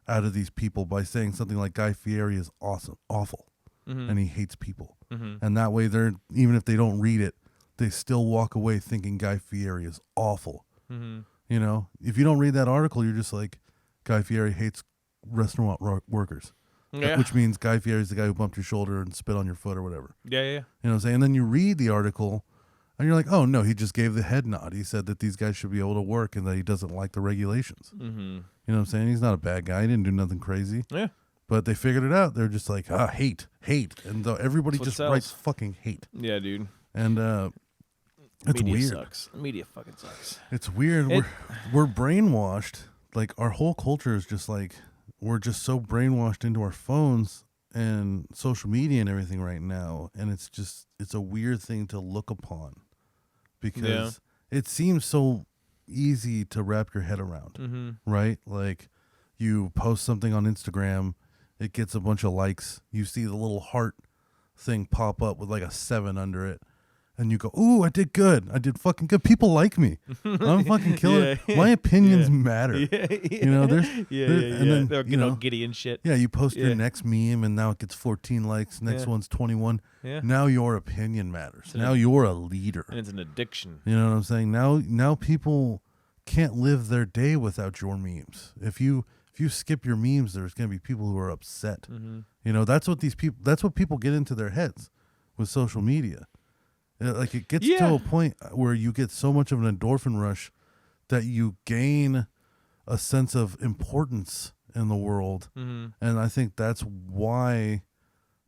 out of these people by saying something like Guy Fieri is awful. And he hates people. And that way they're, even if they don't read it, they still walk away thinking Guy Fieri is awful. You know, if you don't read that article, you're just like, Guy Fieri hates restaurant workers. Which means Guy Fieri is the guy who bumped your shoulder and spit on your foot or whatever. You know what I'm saying? And then you read the article and you're like, oh no, he just gave the head nod. He said that these guys should be able to work and that he doesn't like the regulations. You know what I'm saying? He's not a bad guy. He didn't do nothing crazy. But they figured it out. They're just like, hate. And everybody just writes fucking hate. Yeah, dude. And It's Media weird. sucks. Media fucking sucks. It's weird. We're brainwashed. Like our whole culture is just like we're just so brainwashed into our phones and social media and everything right now, and it's a weird thing to look upon because it seems so easy to wrap your head around, right? Like you post something on Instagram, it gets a bunch of likes, you see the little heart thing pop up with like a 7 under it, and you go, ooh, I did good. I did fucking good. People like me. I'm fucking killing it. My opinions matter. You know, and then, they're getting all giddy and shit. Yeah, you post your next meme and now it gets 14 likes. Next one's 21. Yeah. Now your opinion matters. Now you're a leader. And it's an addiction. You know what I'm saying? Now people can't live their day without your memes. If you skip your memes, there's going to be people who are upset. You know, that's what people get into their heads with social media. Like it gets to a point where you get so much of an endorphin rush that you gain a sense of importance in the world. And I think that's why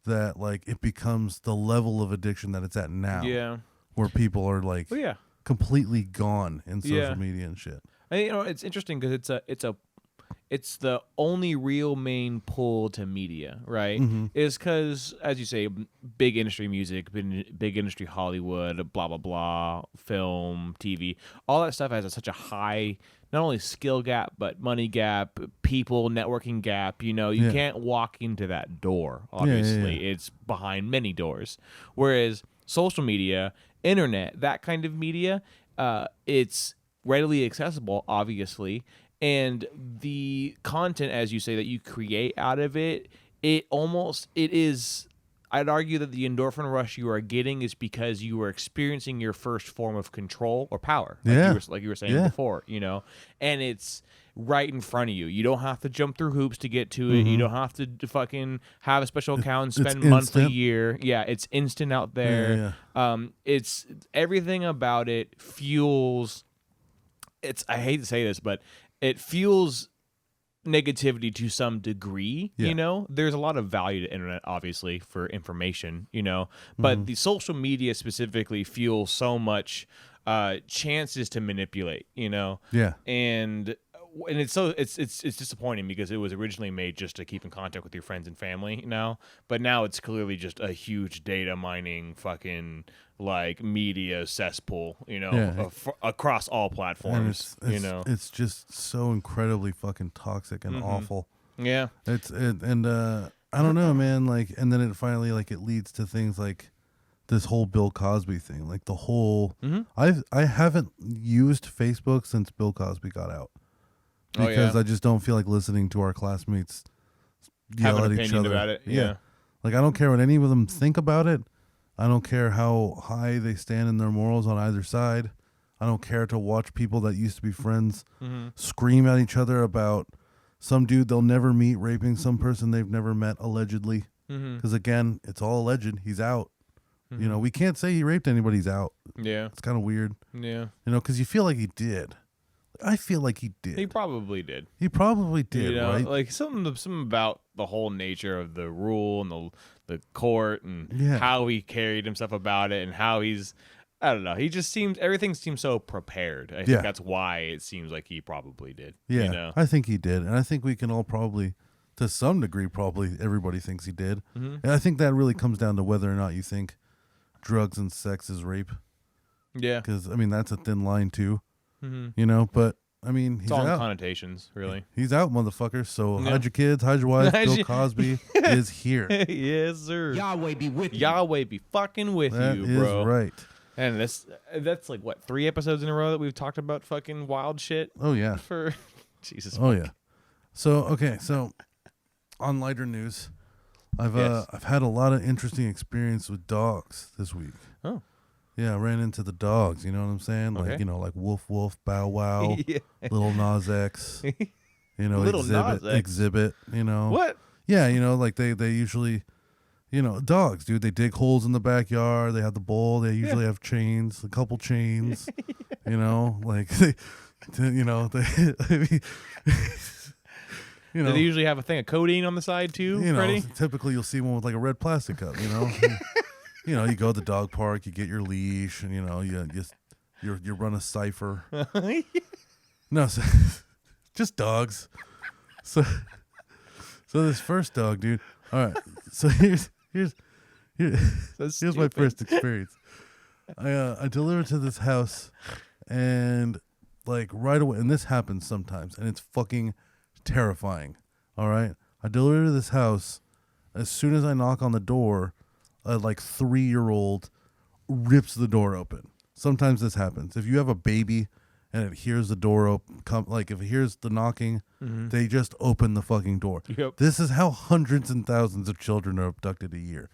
that like it becomes the level of addiction that it's at now. Yeah. Where people are like completely gone in social media and shit. You know, it's interesting because it's the only real main pull to media, right? Is because, as you say, big industry music, big industry Hollywood, blah, blah, blah, film, TV, all that stuff has such a high, not only skill gap, but money gap, people, networking gap. You know, you can't walk into that door, obviously. It's behind many doors. Whereas social media, internet, that kind of media, it's readily accessible, obviously. And the content, as you say, that you create out of it, it is, I'd argue that the endorphin rush you are getting is because you are experiencing your first form of control or power. Like you were saying before, you know, and it's right in front of you. You don't have to jump through hoops to get to it. You don't have to fucking have a special account and spend months a year. Yeah, it's instant out there. It's everything about it fuels. I hate to say this, but it fuels negativity to some degree, you know? There's a lot of value to internet, obviously, for information, you know? But the social media specifically fuels so much chances to manipulate, you know? Yeah. And it's disappointing because it was originally made just to keep in contact with your friends and family now, but now it's clearly just a huge data mining fucking like media cesspool, you know, across all platforms. And you know, it's just so incredibly fucking toxic and awful. Yeah, I don't know, man. Like, and then it finally like it leads to things like this whole Bill Cosby thing, like the whole. I haven't used Facebook since Bill Cosby got out. Because I just don't feel like listening to our classmates yell at each other about it. Yeah. Like I don't care what any of them think about it. I don't care how high they stand in their morals on either side. I don't care to watch people that used to be friends scream at each other about some dude they'll never meet raping some person they've never met, allegedly. Because again, it's all alleged. He's out. You know, we can't say he raped anybody. He's out. Yeah. It's kind of weird. Yeah. You know, because you feel like he did. I feel like he did. He probably did. He probably did, you know, right? Like something about the whole nature of the rule and the court and how he carried himself about it and how he's, I don't know. He just seems, everything seems so prepared. I think that's why it seems like he probably did. Yeah, you know? I think he did. And I think we can all probably, to some degree, probably everybody thinks he did. And I think that really comes down to whether or not you think drugs and sex is rape. Yeah. Because, I mean, that's a thin line too. You know, but I mean, he's all out. connotations, really. He's out, motherfucker. So hide your kids, hide your wife. Bill Cosby is here. Yes, sir. Yahweh be with you. Yahweh be fucking with That you, is bro. right. And that's like what, 3 episodes in a row that we've talked about fucking wild shit. Oh yeah. For Jesus. Oh yeah. So okay, so on lighter news, I've had a lot of interesting experience with dogs this week. Oh. Yeah, I ran into the dogs, you know what I'm saying? Like, you know, like Woof Woof, Bow Wow, Little Nas X, you know, Exhibit, you know. What? Yeah, you know, like they usually, you know, dogs, dude, they dig holes in the backyard, they have the bowl, they usually have chains, a couple chains, you know, like, you know, you know. Do they usually have a thing of codeine on the side too, you know, Freddie? Typically you'll see one with like a red plastic cup, you know. You know, you go to the dog park, you get your leash, and you know, you just you run a cipher. No, so, just dogs. So this first dog, dude. All right. So here's my first experience. I delivered to this house, and like right away, and this happens sometimes, and it's fucking terrifying. All right. I deliver to this house. As soon as I knock on the door, a like 3-year-old rips the door open. Sometimes this happens. If you have a baby and it hears the door open, like if it hears the knocking, they just open the fucking door. Yep. This is how hundreds and thousands of children are abducted a year.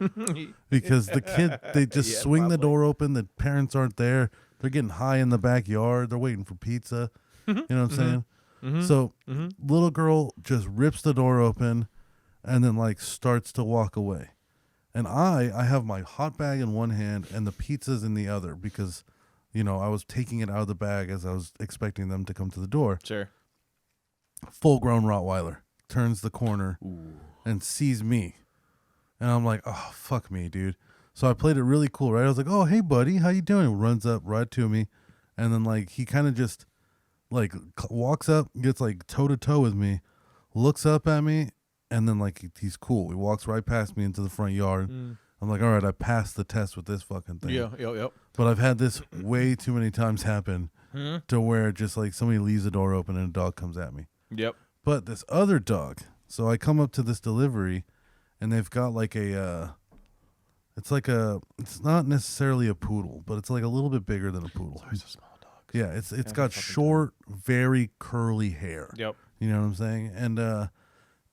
Because the kid, they just swing the door open. The parents aren't there. They're getting high in the backyard. They're waiting for pizza. You know what I'm saying? So little girl just rips the door open and then like starts to walk away. And I have my hot bag in one hand and the pizza's in the other because, you know, I was taking it out of the bag as I was expecting them to come to the door. Sure. Full-grown Rottweiler turns the corner and sees me. And I'm like, oh, fuck me, dude. So I played it really cool, right? I was like, oh, hey, buddy, how you doing? Runs up right to me. And then, like, he kind of just, like, walks up, gets, like, toe-to-toe with me, looks up at me, and then, like, he's cool. He walks right past me into the front yard. I'm like, all right, I passed the test with this fucking thing. Yep. But I've had this way too many times happen to where just, like, somebody leaves the door open and a dog comes at me. Yep. But this other dog, so I come up to this delivery, and they've got, like, it's not necessarily a poodle, but it's, like, a little bit bigger than a poodle. It's a small dog. Yeah, it's got short, very curly hair. Yep. You know what I'm saying? And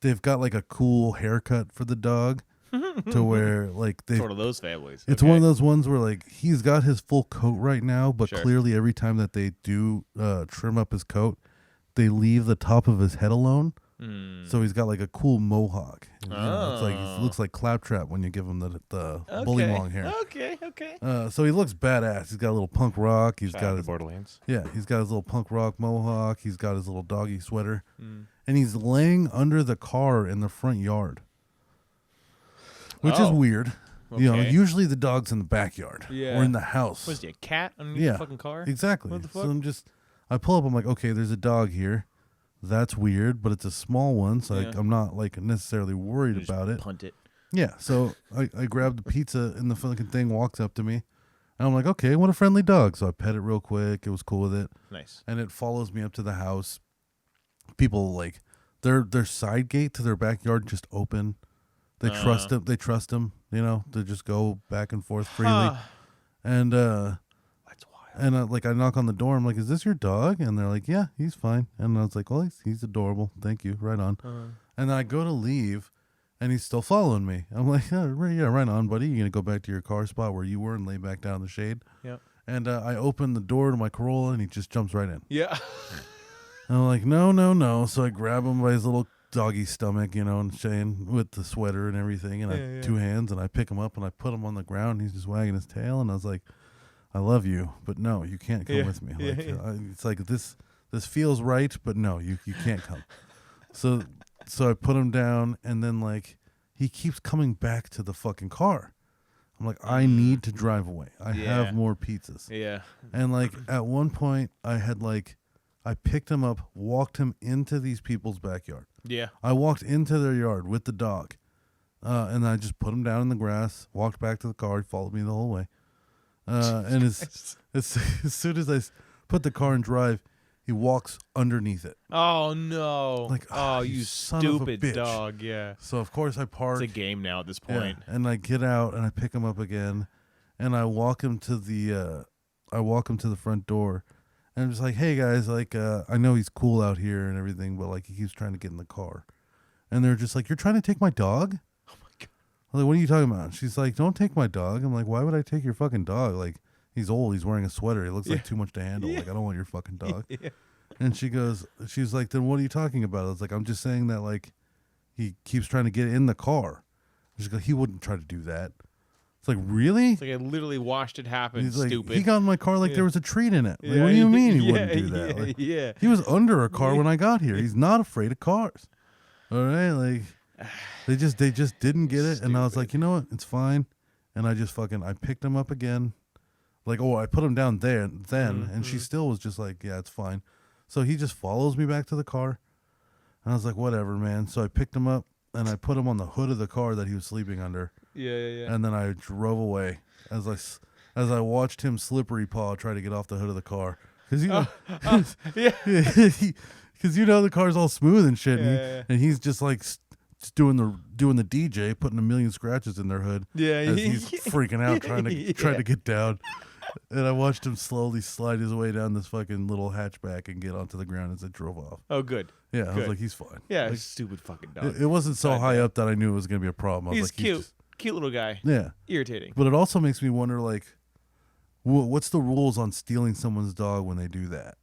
they've got like a cool haircut for the dog to where like they sort of those families. It's one of those ones where like he's got his full coat right now, but clearly every time that they do trim up his coat, they leave the top of his head alone. So he's got like a cool mohawk. You know, it's like it looks like Claptrap when you give him the bully long hair. Okay. So he looks badass. He's got a little punk rock. He's got his Borderlands. Yeah, he's got his little punk rock mohawk. He's got his little doggy sweater, and he's laying under the car in the front yard, which is weird. Okay. You know, usually the dog's in the backyard or in the house. Was he a cat underneath the fucking car? Exactly. What the fuck? So I pull up. I'm like, okay, there's a dog here. That's weird, but it's a small one, so I'm not like necessarily worried about it. Punt it. Yeah, so I grab the pizza and the fucking thing walks up to me. And I'm like, okay, what a friendly dog. So I pet it real quick. It was cool with it. Nice. And it follows me up to the house. People like their side gate to their backyard just open. They trust him. They trust him. You know, they just go back and forth freely. And that's wild. And like I knock on the door. I'm like, is this your dog? And they're like, yeah, he's fine. And I was like, well, he's adorable. Thank you. Right on. And then I go to leave. And he's still following me. I'm like, yeah, right on, buddy. You're going to go back to your car spot where you were and lay back down in the shade? Yeah. And I open the door to my Corolla, and he just jumps right in. Yeah. And I'm like, no. So I grab him by his little doggy stomach, you know, and Shane with the sweater and everything. And I 2 hands, and I pick him up, and I put him on the ground. And he's just wagging his tail. And I was like, I love you, but no, you can't come with me. Like, it's like, this feels right, but no, you can't come. So I put him down, and then, like, he keeps coming back to the fucking car. I'm like, I need to drive away. I have more pizzas. Yeah. And, like, at one point, I picked him up, walked him into these people's backyard. Yeah. I walked into their yard with the dog, and I just put him down in the grass, walked back to the car. He followed me the whole way. And as soon as I put the car in drive, he walks underneath it. Oh, no. Like, you son of a stupid bitch. dog. Yeah. So, of course, I park. It's a game now at this point. Yeah, and I get out, and I pick him up again, and I walk him to the front door. And I'm just like, hey, guys, like, I know he's cool out here and everything, but, like, he keeps trying to get in the car. And they're just like, you're trying to take my dog? Oh, my God. I'm like, what are you talking about? She's like, don't take my dog. I'm like, why would I take your fucking dog? Like, he's old. He's wearing a sweater. He looks like too much to handle. Like, I don't want your fucking dog. And she's like, then what are you talking about? I was like, I'm just saying that, like, he keeps trying to get in the car. She's like, he wouldn't try to do that. It's like, really? It's like I literally watched it happen, He's like, stupid. he got in my car like there was a treat in it. Like, what do you mean he wouldn't do that? Like, he was under a car when I got here. He's not afraid of cars. All right? Like, they just didn't get it. And I was like, you know what? It's fine. And I just I picked him up again. Like, oh, I put him down then, and she still was just like, yeah, it's fine. So he just follows me back to the car, and I was like, whatever, man. So I picked him up, and I put him on the hood of the car that he was sleeping under. Yeah. And then I drove away as I watched him slippery paw try to get off the hood of the car. Because because the car's all smooth and shit, and he's just like just doing the DJ, putting a million scratches in their hood. Yeah, as he's freaking out trying to get down. And I watched him slowly slide his way down this fucking little hatchback and get onto the ground as it drove off. Oh, good. Yeah, I was like, he's fine. Yeah, like, stupid fucking dog. It wasn't so high up that I knew it was going to be a problem. I was He's like, cute. Cute little guy. Yeah. Irritating. But it also makes me wonder, like, what's the rules on stealing someone's dog when they do that?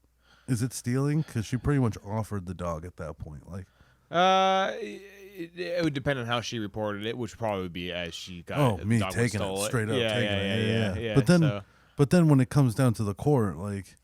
Is it stealing? Because she pretty much offered the dog at that point. Like, it would depend on how she reported it, which would probably be as she got it. Me the dog taking it straight up, taking it. Yeah. But then when it comes down to the court, like,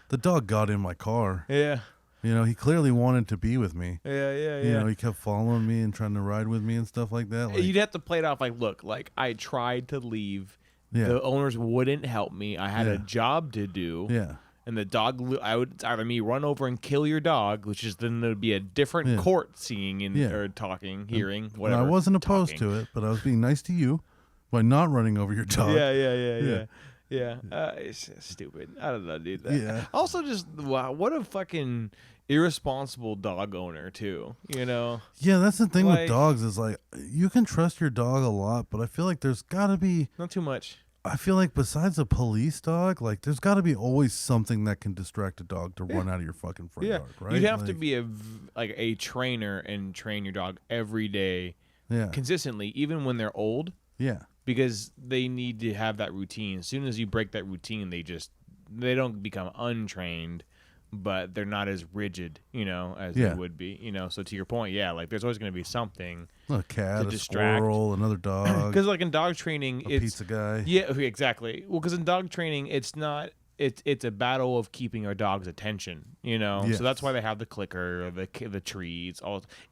the dog got in my car. Yeah. He clearly wanted to be with me. Yeah. He kept following me and trying to ride with me and stuff like that. Like, you'd have to play it off like, look, like, I tried to leave. Yeah. The owners wouldn't help me. I had a job to do. Yeah. And the dog, I would either me run over and kill your dog, which is then there'd be a different court seeing or talking, hearing, whatever. And I wasn't opposed to it, but I was being nice to you by not running over your dog. Yeah. It's stupid. I don't know, dude. Yeah. Also, just wow, what a fucking irresponsible dog owner too. Yeah, that's the thing with dogs is like you can trust your dog a lot, but I feel like there's got to be not too much. I feel like besides a police dog, like there's got to be always something that can distract a dog to run out of your fucking front yard, right? You'd have to be a trainer and train your dog every day, consistently, even when they're old. Yeah. Because they need to have that routine. As soon as you break that routine, they don't become untrained, but they're not as rigid, as they would be, So to your point, like there's always going to be something. A cat, a squirrel, another dog. Because like in dog training, it's pizza guy. Yeah, exactly. Well, because in dog training, it's not. It's a battle of keeping our dog's attention, Yes. So that's why they have the clicker, the trees.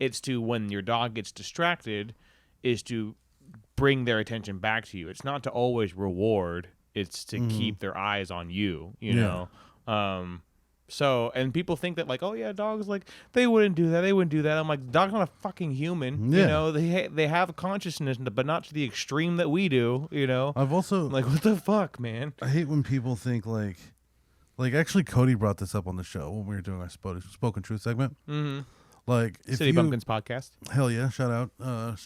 It's to when your dog gets distracted, is to bring their attention back to you. It's not to always reward. It's to keep their eyes on you. You know. So, and people think that like, oh yeah, dogs like they wouldn't do that. They wouldn't do that. I'm like, dog's not a fucking human. Yeah. They have a consciousness, but not to the extreme that we do. I've also like, what the fuck, man. I hate when people think like actually Cody brought this up on the show when we were doing our spoken truth segment. Mm-hmm. Like if City Bumpkins podcast. Hell yeah, shout out.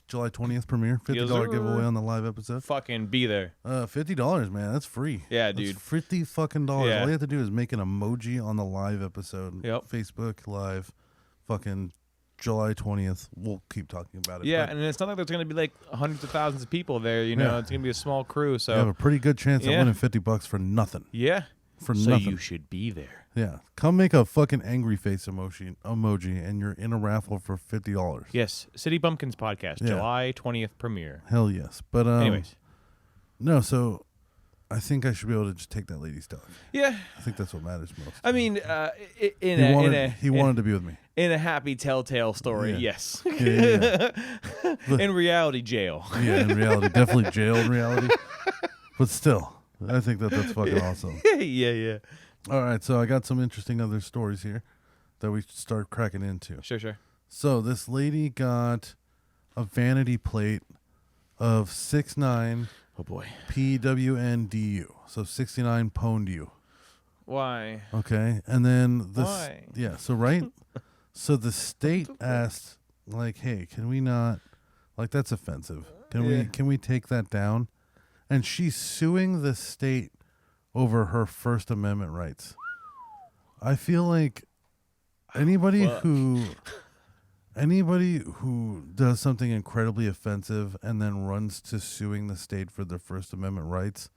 July 20th premiere, $50 giveaway on the live episode. Fucking be there. $50, man, that's free. Yeah, dude. That's $50 fucking dollars. Yeah. All you have to do is make an emoji on the live episode. Yep. Facebook live, fucking July 20th. We'll keep talking about it. Yeah, and it's not like there's gonna be like hundreds of thousands of people there. It's gonna be a small crew. So you have a pretty good chance of winning $50 for nothing. Yeah. For nothing. So you should be there. Yeah, come make a fucking angry face emoji, and you're in a raffle for $50. Yes, City Bumpkins podcast, July 20th premiere. Hell yes, but anyways, no. So I think I should be able to just take that lady's dog. Yeah, I think that's what matters most. I mean, he wanted to be with me in a happy telltale story. Yes. Yeah. In reality, jail. Yeah, in reality, definitely jail. In reality, but still, I think that's fucking awesome. Yeah. All right, so I got some interesting other stories here that we should start cracking into. Sure. So this lady got a vanity plate of 6'9". Oh boy. PWNDU. So 69 pwned you. Why? Okay, and then this. Why? Yeah. So right. So the state asked, like, hey, can we not? Like, that's offensive. Can we take that down? And she's suing the state over her First Amendment rights. I feel like anybody who does something incredibly offensive and then runs to suing the state for their First Amendment rights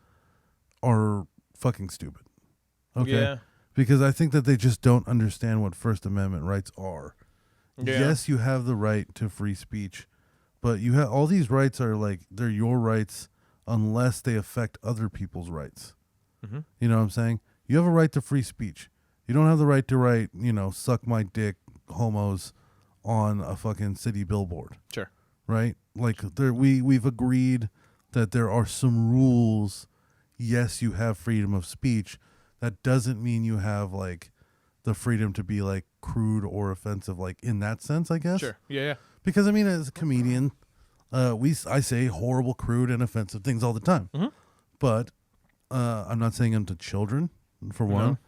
are fucking stupid. Okay? Yeah. Because I think that they just don't understand what First Amendment rights are. Yeah. Yes, you have the right to free speech, but you have all these rights are like they're your rights unless they affect other people's rights. Mm-hmm. You know what I'm saying? You have a right to free speech. You don't have the right to write, suck my dick, homos on a fucking city billboard. Sure. Right? Like we've agreed that there are some rules yes, you have freedom of speech. That doesn't mean you have like the freedom to be like crude or offensive, like in that sense, I guess. Sure. Yeah. Because I mean, as a comedian, I say horrible, crude, and offensive things all the time. Mm-hmm. But I'm not saying them to children, for one.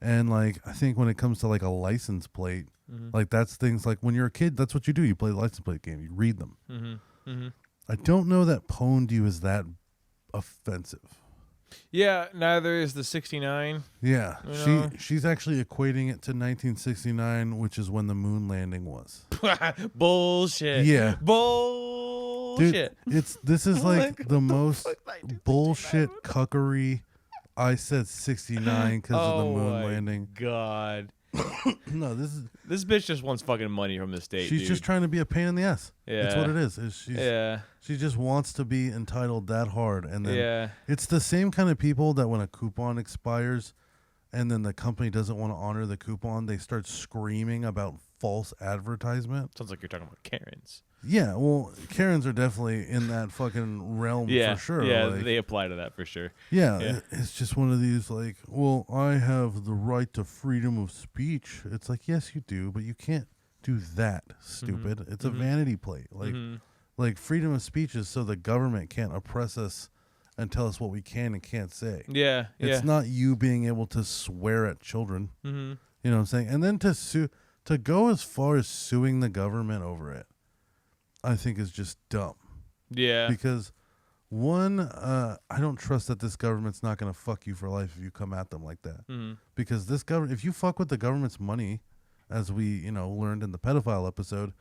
And like, I think when it comes to like a license plate, like that's things like when you're a kid, that's what you do. You play the license plate game. You read them. I don't know that pwned you is that offensive. Yeah, neither is the 69. Yeah, You know? she's actually equating it to 1969, which is when the moon landing was. Bullshit. Yeah. Bullshit. Dude, this is like the most bullshit cuckery. I said 69 because of the moon landing. God. No, This bitch just wants fucking money from the state. She's dude. just trying to be a pain in the ass. Yeah. That's what it is. She just wants to be entitled that hard, and then it's the same kind of people that when a coupon expires, and then the company doesn't want to honor the coupon, they start screaming about false advertisement. Sounds like you're talking about Karens. Yeah, well, Karens are definitely in that fucking realm for sure. Yeah, like, they apply to that for sure. Yeah, it's just one of these like, well, I have the right to freedom of speech. It's like, yes, you do, but you can't do that, stupid. It's a vanity plate. Like freedom of speech is so the government can't oppress us and tell us what we can and can't say. Yeah, It's not you being able to swear at children. You know what I'm saying? And then to go as far as suing the government over it, I think is just dumb. Yeah. Because one, I don't trust that this government's not going to fuck you for life if you come at them like that. Because this government, if you fuck with the government's money, as we, learned in the pedophile episode,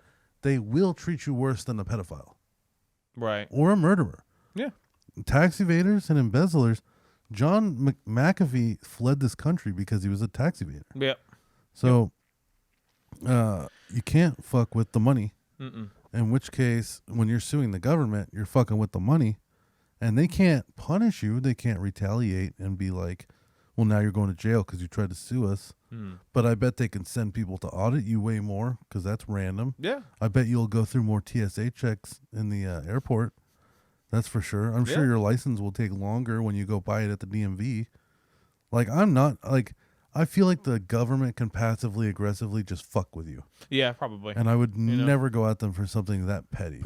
they will treat you worse than a pedophile. Right. Or a murderer. Yeah. Tax evaders and embezzlers. John McAfee fled this country because he was a tax evader. Yep. So, you can't fuck with the money. In which case, when you're suing the government, you're fucking with the money, and they can't punish you. They can't retaliate and be like, well, now you're going to jail because you tried to sue us. But I bet they can send people to audit you way more because that's random. Yeah. I bet you'll go through more TSA checks in the airport. That's for sure. I'm sure your license will take longer when you go buy it at the DMV. Like, I feel like the government can passively aggressively just fuck with you. Yeah, probably. And I would never go at them for something that petty.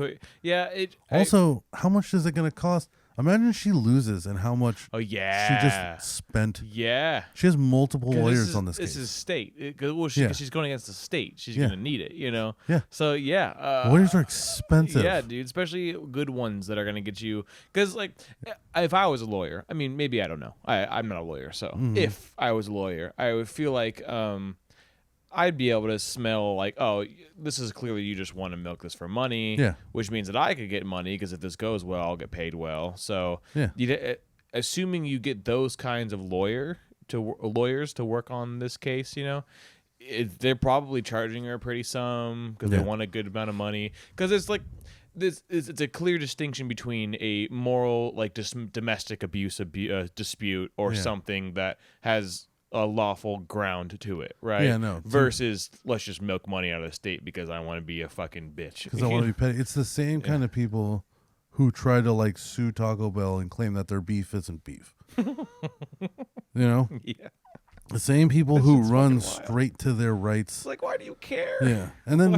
Also, how much is it going to cost? Imagine she loses and how much she just spent. Yeah. She has multiple lawyers on this case. This is state. She's going against the state. She's going to need it, Yeah. So, lawyers are expensive. Yeah, dude, especially good ones that are going to get you. Because, like, if I was a lawyer, I mean, maybe I don't know. I'm not a lawyer. So if I was a lawyer, I would feel like I'd be able to smell like, oh, this is clearly you just want to milk this for money. Yeah. Which means that I could get money because if this goes well, I'll get paid well. So assuming you get those kinds of lawyers to work on this case, they're probably charging her a pretty sum because they want a good amount of money. Because it's like it's a clear distinction between a moral, like domestic abuse dispute or something that has a lawful ground to it, right? Yeah, no. Versus let's just milk money out of the state because I want to be a fucking bitch. Because I want to be petty. It's the same kind of people who try to like sue Taco Bell and claim that their beef isn't beef. Yeah. The same people who run straight to their rights. It's like, why do you care? Yeah. And then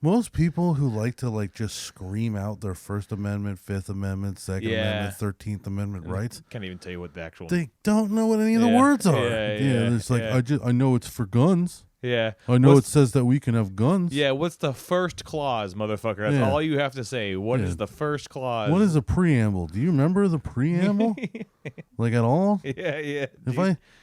most people who like to like just scream out their First Amendment, Fifth Amendment, Second Amendment, 13th Amendment rights. Can't even tell you what the actual. They don't know what any of the words are. It's like I know it's for guns. Yeah. I know it says that we can have guns. Yeah, what's the first clause, motherfucker? That's all you have to say. What is the first clause? What is a preamble? Do you remember the preamble? Like at all? Yeah.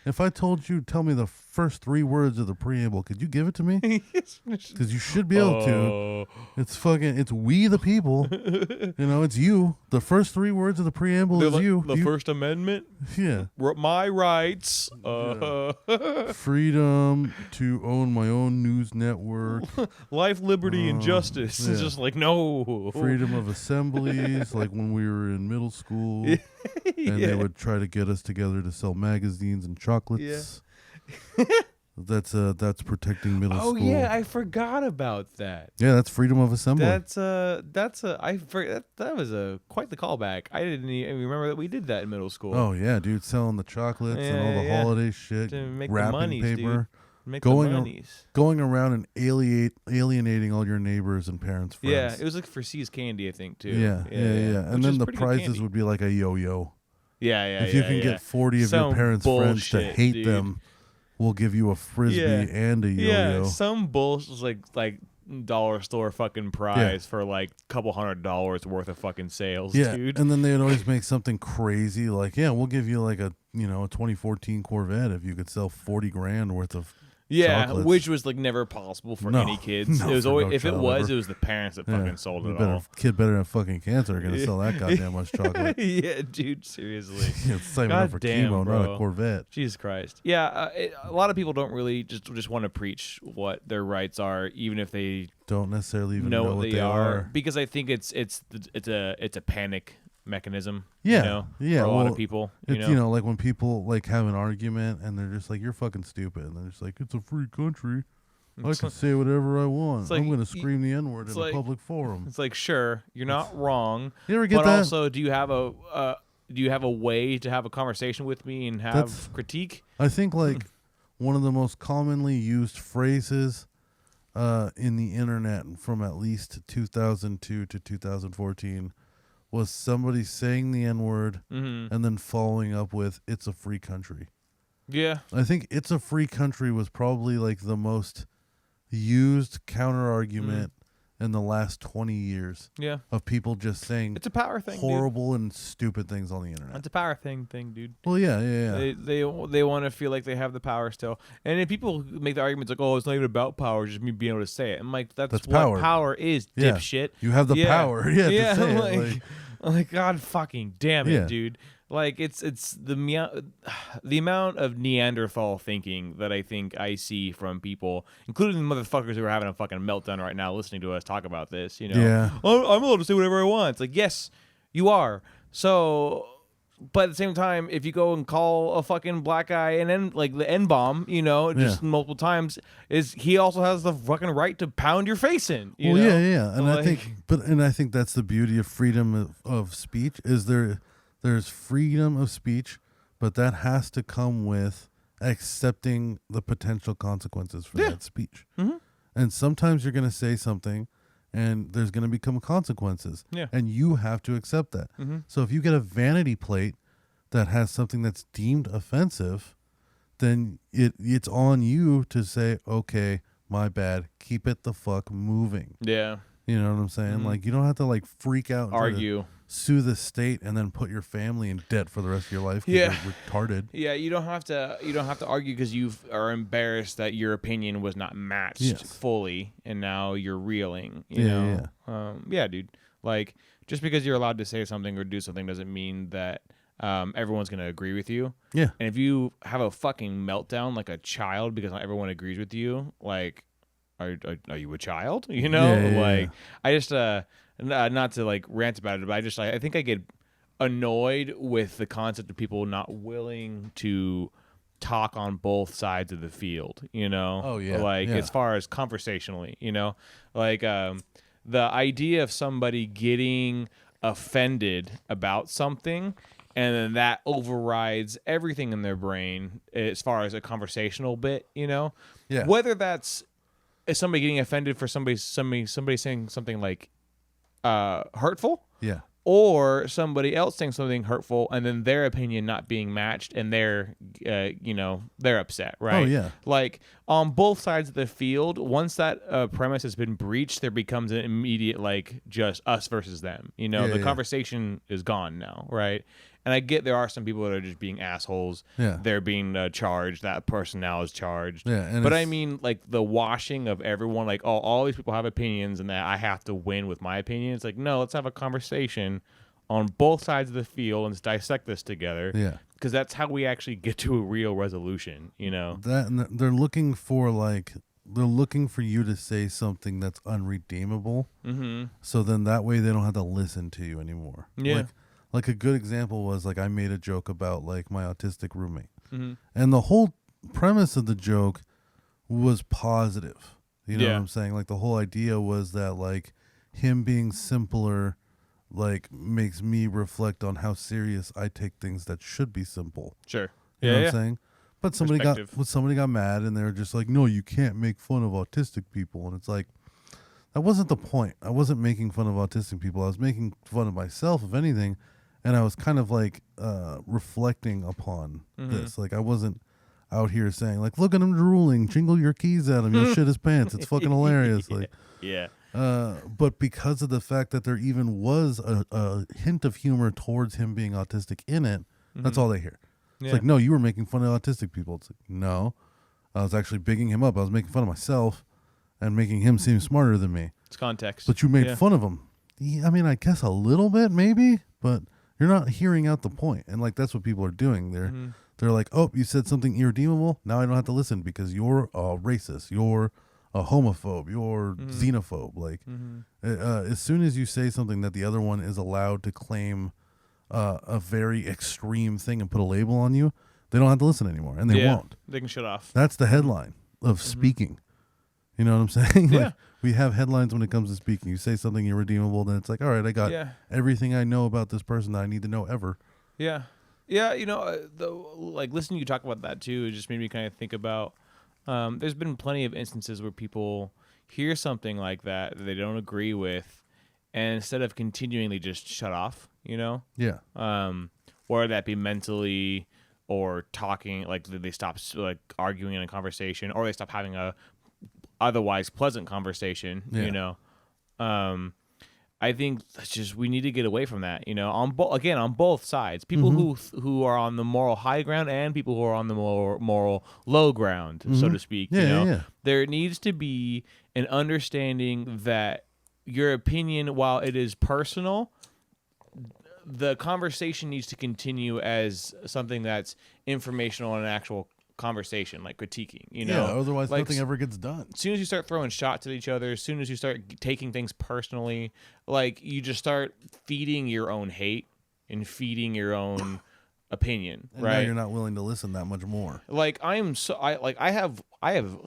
If I told you, tell me the first 3 words of the preamble, could you give it to me? Because you should be able to. It's we the people. It's you. The first 3 words of the preamble is you. The First Amendment? Yeah. My rights. Freedom to own my own news network. Life, liberty, and justice. It's just like, no. Freedom of assemblies, like when we were in middle school. And they would try to get us together to sell magazines and chocolates. That's protecting middle school. Oh yeah, I forgot about that. Yeah, that's freedom of assembly. That was quite the callback. I didn't even remember that we did that in middle school. Oh yeah, dude, selling the chocolates and all the holiday shit, to make wrapping the monies, paper, dude. Make the monies. going around and alienating all your neighbors and parents' friends. Yeah, it was like for C's candy, I think too. Yeah. And then the prizes would be like a yo-yo. Yeah. If you can get 40 of your parents' friends to hate them, we'll give you a frisbee and a yo-yo. Yeah, some bullshit like dollar store fucking prize for like a couple $100 worth of fucking sales, dude. And then they'd always make something crazy like, we'll give you like a 2014 Corvette if you could sell 40 grand worth of chocolates. Which was like never possible for any kids. It was always it was the parents that fucking sold it all. Kid better than fucking cancer are gonna sell that goddamn much chocolate. Yeah, dude, seriously. It's saving up for chemo, bro. Not a Corvette. Jesus Christ. Yeah, a lot of people don't really just want to preach what their rights are, even if they don't necessarily even know what they are. Because I think it's a panic mechanism. Yeah, for a lot of people. It's, like when people like have an argument and they're just like, "You're fucking stupid," and they're just like, "It's a free country. I can say whatever I want. I'm gonna scream the N-word in a public forum." It's like, sure, you're not wrong. You ever get but that? Also, do you have a way to have a conversation with me and have critique? I think like one of the most commonly used phrases in the internet from at least 2002 to 2014 was somebody saying the N-word and then following up with, "It's a free country." Yeah. I think "It's a free country" was probably like the most used counter argument in the last 20 years. Yeah. Of people just saying it's a power thing, horrible and stupid things on the internet. It's a power thing, dude. Well, yeah. They want to feel like they have the power still. And if people make the arguments like, "Oh, it's not even about power, just me being able to say it." I'm like, that's what power is, dipshit. You have the power, to say it. Like, God fucking damn it, dude. Like, it's the amount of Neanderthal thinking that I think I see from people, including the motherfuckers who are having a fucking meltdown right now listening to us talk about this, Yeah. "Oh, I'm allowed to say whatever I want." It's like, yes, you are. So, but at the same time, if you go and call a fucking black guy and like the N-bomb, multiple times, he also has the fucking right to pound your face in. You know? Yeah. And I think that's the beauty of freedom of speech is there's freedom of speech, but that has to come with accepting the potential consequences for that speech. Mm-hmm. And sometimes you're going to say something and there's going to become consequences. Yeah. And you have to accept that. Mm-hmm. So if you get a vanity plate that has something that's deemed offensive, then it's on you to say, "Okay, my bad. Keep it the fuck moving." Yeah. You know what I'm saying? Mm-hmm. Like, you don't have to like freak out, and argue, sue the state, and then put your family in debt for the rest of your life. Yeah, you're retarded. Yeah, you don't have to argue because you are embarrassed that your opinion was not matched fully, and now you're reeling. You know? Yeah, dude. Like, just because you're allowed to say something or do something doesn't mean that everyone's gonna agree with you. Yeah. And if you have a fucking meltdown like a child because not everyone agrees with you, like, are you a child? You know, I just not to like rant about it, but I think I get annoyed with the concept of people not willing to talk on both sides of the field. You know, as far as conversationally, like the idea of somebody getting offended about something. And then that overrides everything in their brain as far as a conversational bit, Yeah. Whether that's somebody getting offended for somebody saying something like hurtful. Yeah. Or somebody else saying something hurtful and then their opinion not being matched and they're upset, right? Oh, yeah. Like on both sides of the field, once that premise has been breached, there becomes an immediate like just us versus them. The conversation is gone now, right? And I get there are some people that are just being assholes. Yeah. They're being charged. That person now is charged. Yeah. But I mean, like the washing of everyone, like all these people have opinions and that I have to win with my opinion. It's like, no, let's have a conversation on both sides of the field and let's dissect this together. Yeah. Because that's how we actually get to a real resolution, That and they're looking for you to say something that's unredeemable. Mm-hmm. So then that way they don't have to listen to you anymore. Yeah. Like a good example was like I made a joke about like my autistic roommate. Mm-hmm. And the whole premise of the joke was positive. You know what I'm saying? Like the whole idea was that like him being simpler like makes me reflect on how serious I take things that should be simple. Sure. You know what I'm saying? But somebody got mad and they were just like, no, you can't make fun of autistic people. And it's like, that wasn't the point. I wasn't making fun of autistic people. I was making fun of myself, if anything. And I was kind of like reflecting upon this. Like I wasn't out here saying like, look at him drooling, jingle your keys at him, you'll shit his pants. It's fucking hilarious. Like, but because of the fact that there even was a hint of humor towards him being autistic in it, that's all they hear. It's like, no, you were making fun of autistic people. It's like, no, I was actually bigging him up. I was making fun of myself and making him seem smarter than me. It's context. But you made fun of him. I mean, I guess a little bit maybe, but you're not hearing out the point. And like, that's what people are doing. They're like, oh, you said something irredeemable. Now I don't have to listen because you're a racist. You're a homophobe. You're xenophobe. Like, as soon as you say something that the other one is allowed to claim a very extreme thing and put a label on you, they don't have to listen anymore, and they won't. They can shut off. That's the headline of speaking. You know what I'm saying? Like, we have headlines when it comes to speaking. You say something irredeemable, then it's like, all right, I got everything I know about this person that I need to know ever. Yeah. Yeah, you know, like listening to you talk about that too, it just made me kind of think about, there's been plenty of instances where people hear something like that they don't agree with, and instead of continuing, they just shut off, you know? Yeah. Or that be mentally or talking, like they stop like arguing in a conversation, or they stop having a otherwise pleasant conversation, you know? I think that's just, we need to get away from that, you know, on both sides, people who are on the moral high ground and people who are on the moral low ground, so to speak. You know, there needs to be an understanding that your opinion, while it is personal, the conversation needs to continue as something that's informational and an actual conversation, like critiquing, you know. Yeah, otherwise like, nothing ever gets done. As soon as you start throwing shots at each other, as soon as you start taking things personally, like you just start feeding your own hate and feeding your own opinion, and right? Now you're not willing to listen that much more. Like I have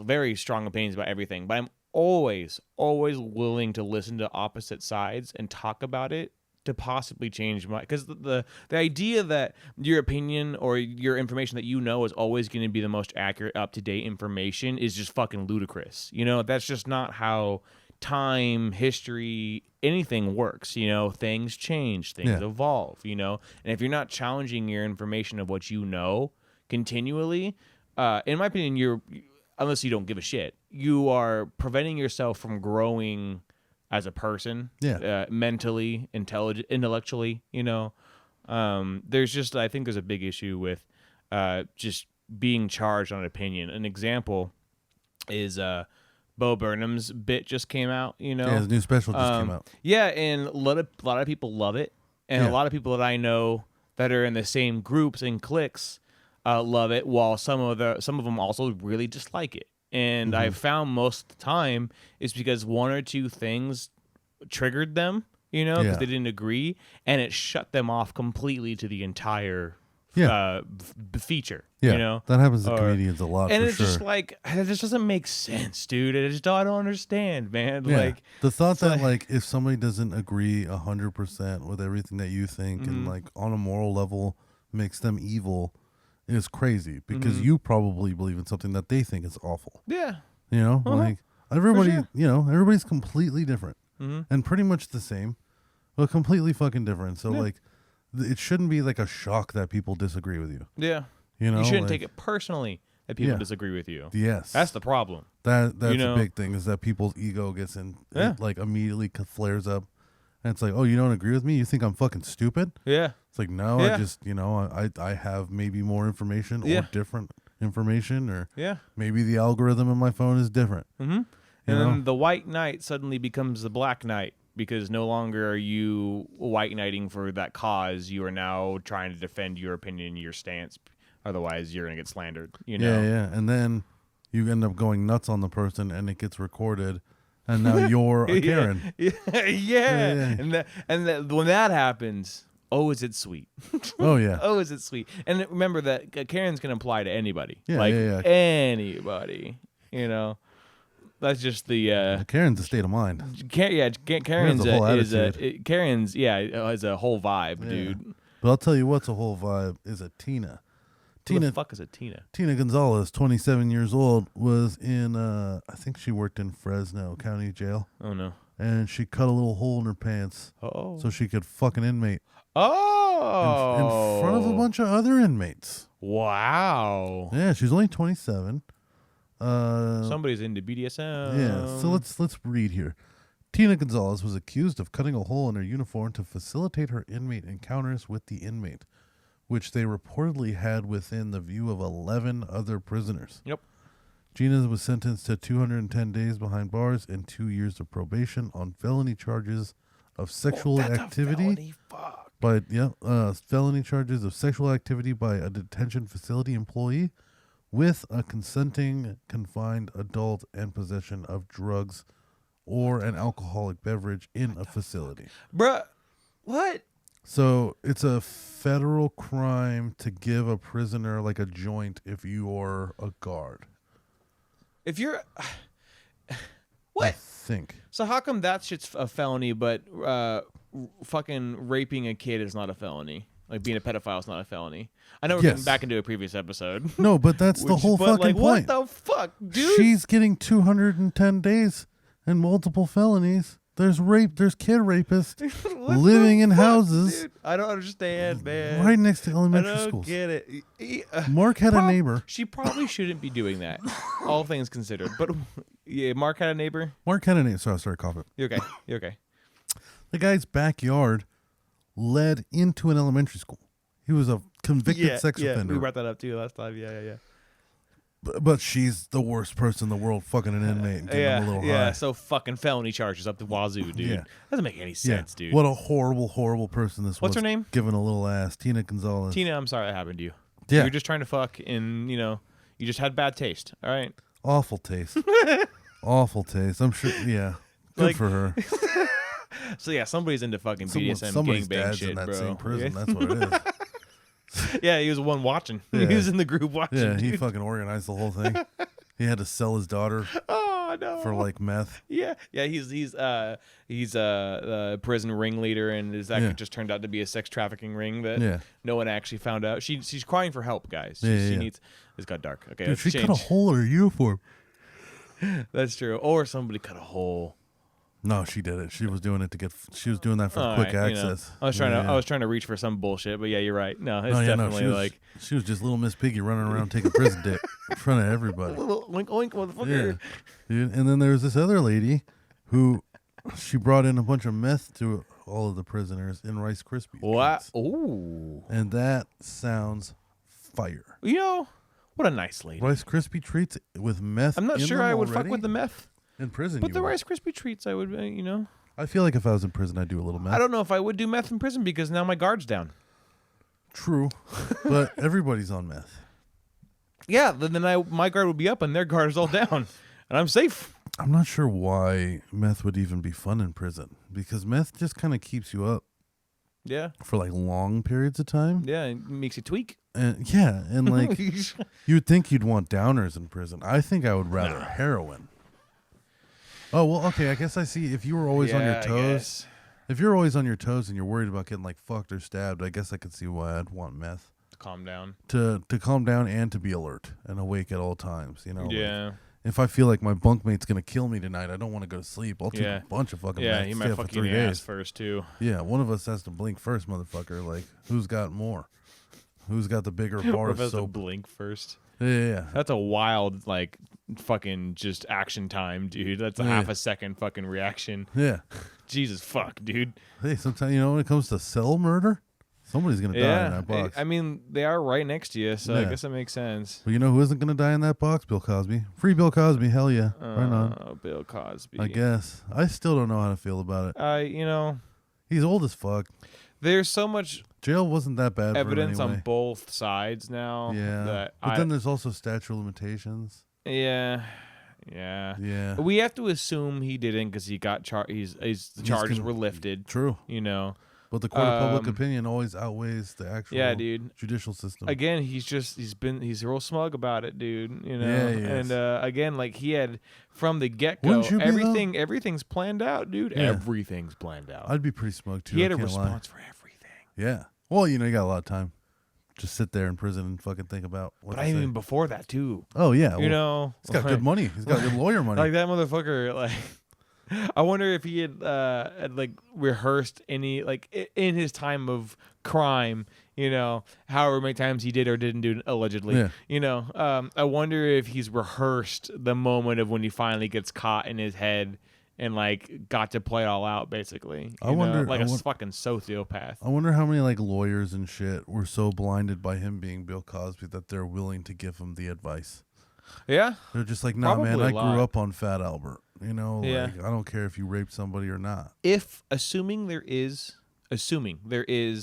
very strong opinions about everything, but I'm always willing to listen to opposite sides and talk about it to possibly change my, because the idea that your opinion or your information that you know is always going to be the most accurate, up-to-date information is just fucking ludicrous. You know, that's just not how time, history, anything works. You know, things change, things evolve, you know, and if you're not challenging your information of what you know continually, in my opinion, unless you don't give a shit, you are preventing yourself from growing as a person, mentally, intellectually, you know. There's just, I think there's a big issue with just being charged on opinion. An example is Bo Burnham's bit just came out, you know. Yeah, his new special just came out. Yeah, and a lot of people love it, and a lot of people that I know that are in the same groups and cliques love it, while some of them also really dislike it. And I've found most of the time is because one or two things triggered them, you know, because they didn't agree, and it shut them off completely to the entire feature. Yeah, you know, that happens to comedians a lot. And for it's sure. just like, it just doesn't make sense, dude. I don't understand, man. Yeah. Like the thought that like if somebody doesn't agree 100% with everything that you think and like on a moral level makes them evil is crazy, because you probably believe in something that they think is awful. Yeah. You know, like everybody, sure. you know, everybody's completely different and pretty much the same, but completely fucking different. So like, it shouldn't be like a shock that people disagree with you. Yeah. You know, you shouldn't like, take it personally that people disagree with you. Yes. That's the problem. That's you know? a big thing, is that people's ego gets in, it like immediately flares up. And it's like, oh, you don't agree with me? You think I'm fucking stupid? Yeah. It's like, no, I just, you know, I have maybe more information or different information, or maybe the algorithm in my phone is different. And then the white knight suddenly becomes the black knight, because no longer are you white knighting for that cause. You are now trying to defend your opinion, your stance. Otherwise, you're going to get slandered, you know? Yeah. And then you end up going nuts on the person, and it gets recorded. And now you're a Karen. Yeah. And when that happens, oh, is it sweet? Oh, yeah. Oh, is it sweet? And remember that Karen's can apply to anybody. Yeah, like anybody. You know, that's just the Karen's a state of mind. Karen's a whole is attitude. Karen's is a whole vibe, Yeah. dude. But I'll tell you what's a whole vibe is a Tina. Who the fuck is a Tina? Tina Gonzalez, 27 years old, was in, I think she worked in Fresno County Jail. Oh, no. And she cut a little hole in her pants so she could fuck an inmate. Oh. In front of a bunch of other inmates. Wow. Yeah, she's only 27. Somebody's into BDSM. Yeah, so let's read here. Tina Gonzalez was accused of cutting a hole in her uniform to facilitate her inmate encounters with the inmate, which they reportedly had within the view of 11 other prisoners. Yep. Gina was sentenced to 210 days behind bars and 2 years of probation on felony charges of sexual activity. Felony charges of sexual activity by a detention facility employee with a consenting confined adult and possession of drugs or an alcoholic beverage in a facility. Bruh, what? So it's a federal crime to give a prisoner like a joint if you're a guard. If you're... What? I think. So how come that shit's a felony, but fucking raping a kid is not a felony? Like being a pedophile is not a felony. I know we're getting back into a previous episode. No, but that's the whole fucking point. What the fuck, dude? She's getting 210 days and multiple felonies. There's rape. There's kid rapists living in houses. Dude? I don't understand, man. Right next to elementary I don't schools. get it. Mark had a neighbor. She probably shouldn't be doing that, all things considered. But yeah, Mark had a neighbor. Mark had a neighbor. Sorry, I started coughing. You okay? You okay? The guy's backyard led into an elementary school. He was a convicted sex offender. We brought that up too last time. Yeah. But she's the worst person in the world, fucking an inmate and getting him a little high. Yeah, so fucking felony charges up the wazoo, dude. Yeah. Doesn't make any sense, dude. What a horrible, horrible person this was. What's her name? Giving a little ass. Tina Gonzalez. Tina, I'm sorry that happened to you. Yeah. You're just trying to fuck and, you just had bad taste, all right? Awful taste. Awful taste. I'm sure, yeah. Good for her. So, yeah, somebody's into fucking BDSM somebody's gangbang dad's shit, in that bro. same prison. Yeah. That's what it is. Yeah, he was the one watching. Yeah. He was in the group watching, Yeah, he dude. fucking organized the whole thing. He had to sell his daughter Oh, no. for like meth. Yeah, he's a prison ringleader, and is actually just turned out to be a sex trafficking ring that no one actually found out. She's crying for help, guys. She needs. It's got dark. Okay, Dude, let's she change. cut a hole in her uniform. That's true. Or somebody cut a hole. No, she did it. She was doing it to get. She was doing that for quick access. I was trying to reach for some bullshit, but yeah, you're right. No, it's definitely she was just little Miss Piggy running around taking prison dick in front of everybody. little oink oink motherfucker. Yeah, dude. And then there was this other lady who she brought in a bunch of meth to all of the prisoners in Rice Krispies. What? Ooh. And that sounds fire. What a nice lady. Rice Krispie treats with meth. I'm not sure I would fuck with the meth. In prison, But the Rice Krispie treats, I would, I feel like if I was in prison, I'd do a little meth. I don't know if I would do meth in prison because now my guard's down. True, but everybody's on meth. Yeah, then my guard would be up and their guard is all down, and I'm safe. I'm not sure why meth would even be fun in prison because meth just kind of keeps you up. Yeah. For like long periods of time. Yeah, it makes you tweak. And like you'd think you'd want downers in prison. I think I would rather heroin. Oh, well, okay, I guess I see. If you were always on your toes, if you're always on your toes and you're worried about getting like fucked or stabbed, I guess I could see why I'd want meth. To calm down. To calm down and to be alert and awake at all times, Yeah. Like, if I feel like my bunkmate's going to kill me tonight, I don't want to go to sleep. I'll take a bunch of fucking meth. Yeah, he might fuck you in the ass first, too. Yeah, one of us has to blink first, motherfucker. Like, who's got more? Who's got the bigger bar of soap? Blink first. Yeah. That's a wild, fucking just action time, dude. That's a half a second fucking reaction. Yeah. Jesus fuck, dude. Hey, sometimes, when it comes to cell murder, somebody's going to die in that box. I mean, they are right next to you, so I guess that makes sense. Well, you know who isn't going to die in that box? Bill Cosby. Free Bill Cosby, hell yeah. Right on. Oh, Bill Cosby. I guess. I still don't know how to feel about it. He's old as fuck. There's so much jail wasn't that bad evidence for him anyway. on both sides now. Yeah. But then there's also statute of limitations. Yeah. We have to assume he didn't because he got the charges were lifted. True. But the court of public opinion always outweighs the actual judicial system. Again, he's real smug about it, dude. You know, and again, like he had from the get go, everything's planned out, dude. Yeah. Everything's planned out. I'd be pretty smug too. He had a response for everything. Yeah. Well, you got a lot of time. Just sit there in prison and fucking think about what. But I mean, before that too. Oh yeah. You know, he's got good money. He's got good lawyer money. Like that motherfucker, like. I wonder if he had like rehearsed any like in his time of crime, however many times he did or didn't do it allegedly. Yeah. I wonder if he's rehearsed the moment of when he finally gets caught in his head and like got to play it all out basically. I wonder like a fucking sociopath. I wonder how many like lawyers and shit were so blinded by him being Bill Cosby that they're willing to give him the advice. Yeah. They're just like, nah, man, I grew up on Fat Albert. Like, I don't care if you raped somebody or not. Assuming there is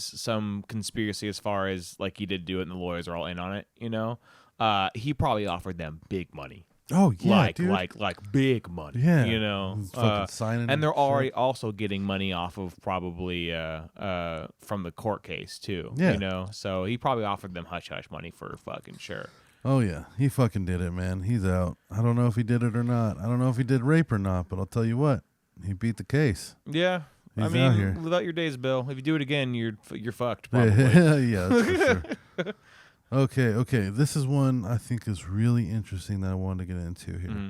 some conspiracy as far as like he did do it and the lawyers are all in on it, he probably offered them big money. Oh yeah, dude. like big money. Yeah. Fucking signing and they're already also getting money off of probably from the court case too. Yeah. So he probably offered them hush hush money for fucking sure. Oh, yeah. He fucking did it, man. He's out. I don't know if he did it or not. I don't know if he did rape or not, but I'll tell you what. He beat the case. Yeah. He's out here. Without your days, Bill. If you do it again, you're fucked, probably. Yeah, that's for sure. Okay. This is one I think is really interesting that I wanted to get into here. Mm-hmm.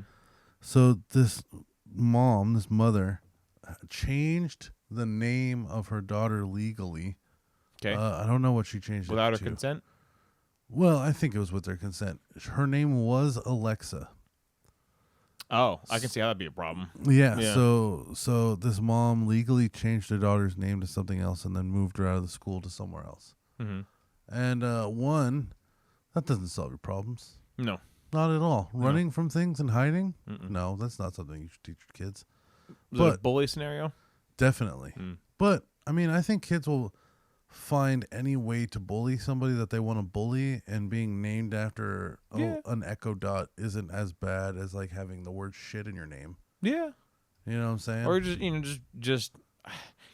So this mother, changed the name of her daughter legally. Okay. I don't know what she changed without it to. her consent? Well, I think it was with their consent. Her name was Alexa. Oh, I can see how that'd be a problem. Yeah. So this mom legally changed her daughter's name to something else and then moved her out of the school to somewhere else. Mm-hmm. And that doesn't solve your problems. No. Not at all. No. Running from things and hiding? Mm-mm. No, that's not something you should teach your kids. Is it a bully scenario? Definitely. But, I mean, I think kids will find any way to bully somebody that they want to bully, and being named after an Echo Dot isn't as bad as like having the word shit in your name. Yeah. You know what I'm saying? Or just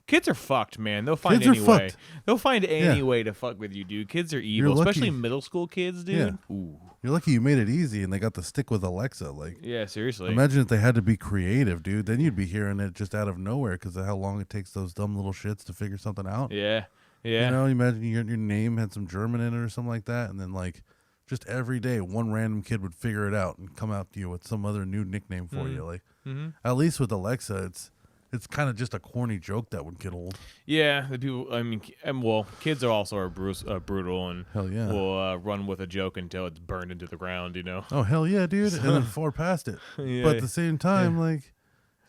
kids are fucked, man. They'll find any way. They'll find any way to fuck with you, dude. Kids are evil, especially middle school kids, dude. Yeah. Ooh. You're lucky you made it easy and they got to stick with Alexa. Like, yeah, seriously. Imagine if they had to be creative, dude. Then you'd be hearing it just out of nowhere because of how long it takes those dumb little shits to figure something out. Yeah. Yeah. Imagine your name had some German in it or something like that, and then like just every day one random kid would figure it out and come out to you with some other new nickname for you. Like at least with Alexa, it's kind of just a corny joke that would get old. Yeah, the people. I mean, kids are also brutal and hell yeah, will run with a joke until it's burned into the ground. Oh hell yeah, dude, and then far past it. Yeah. But at the same time, like.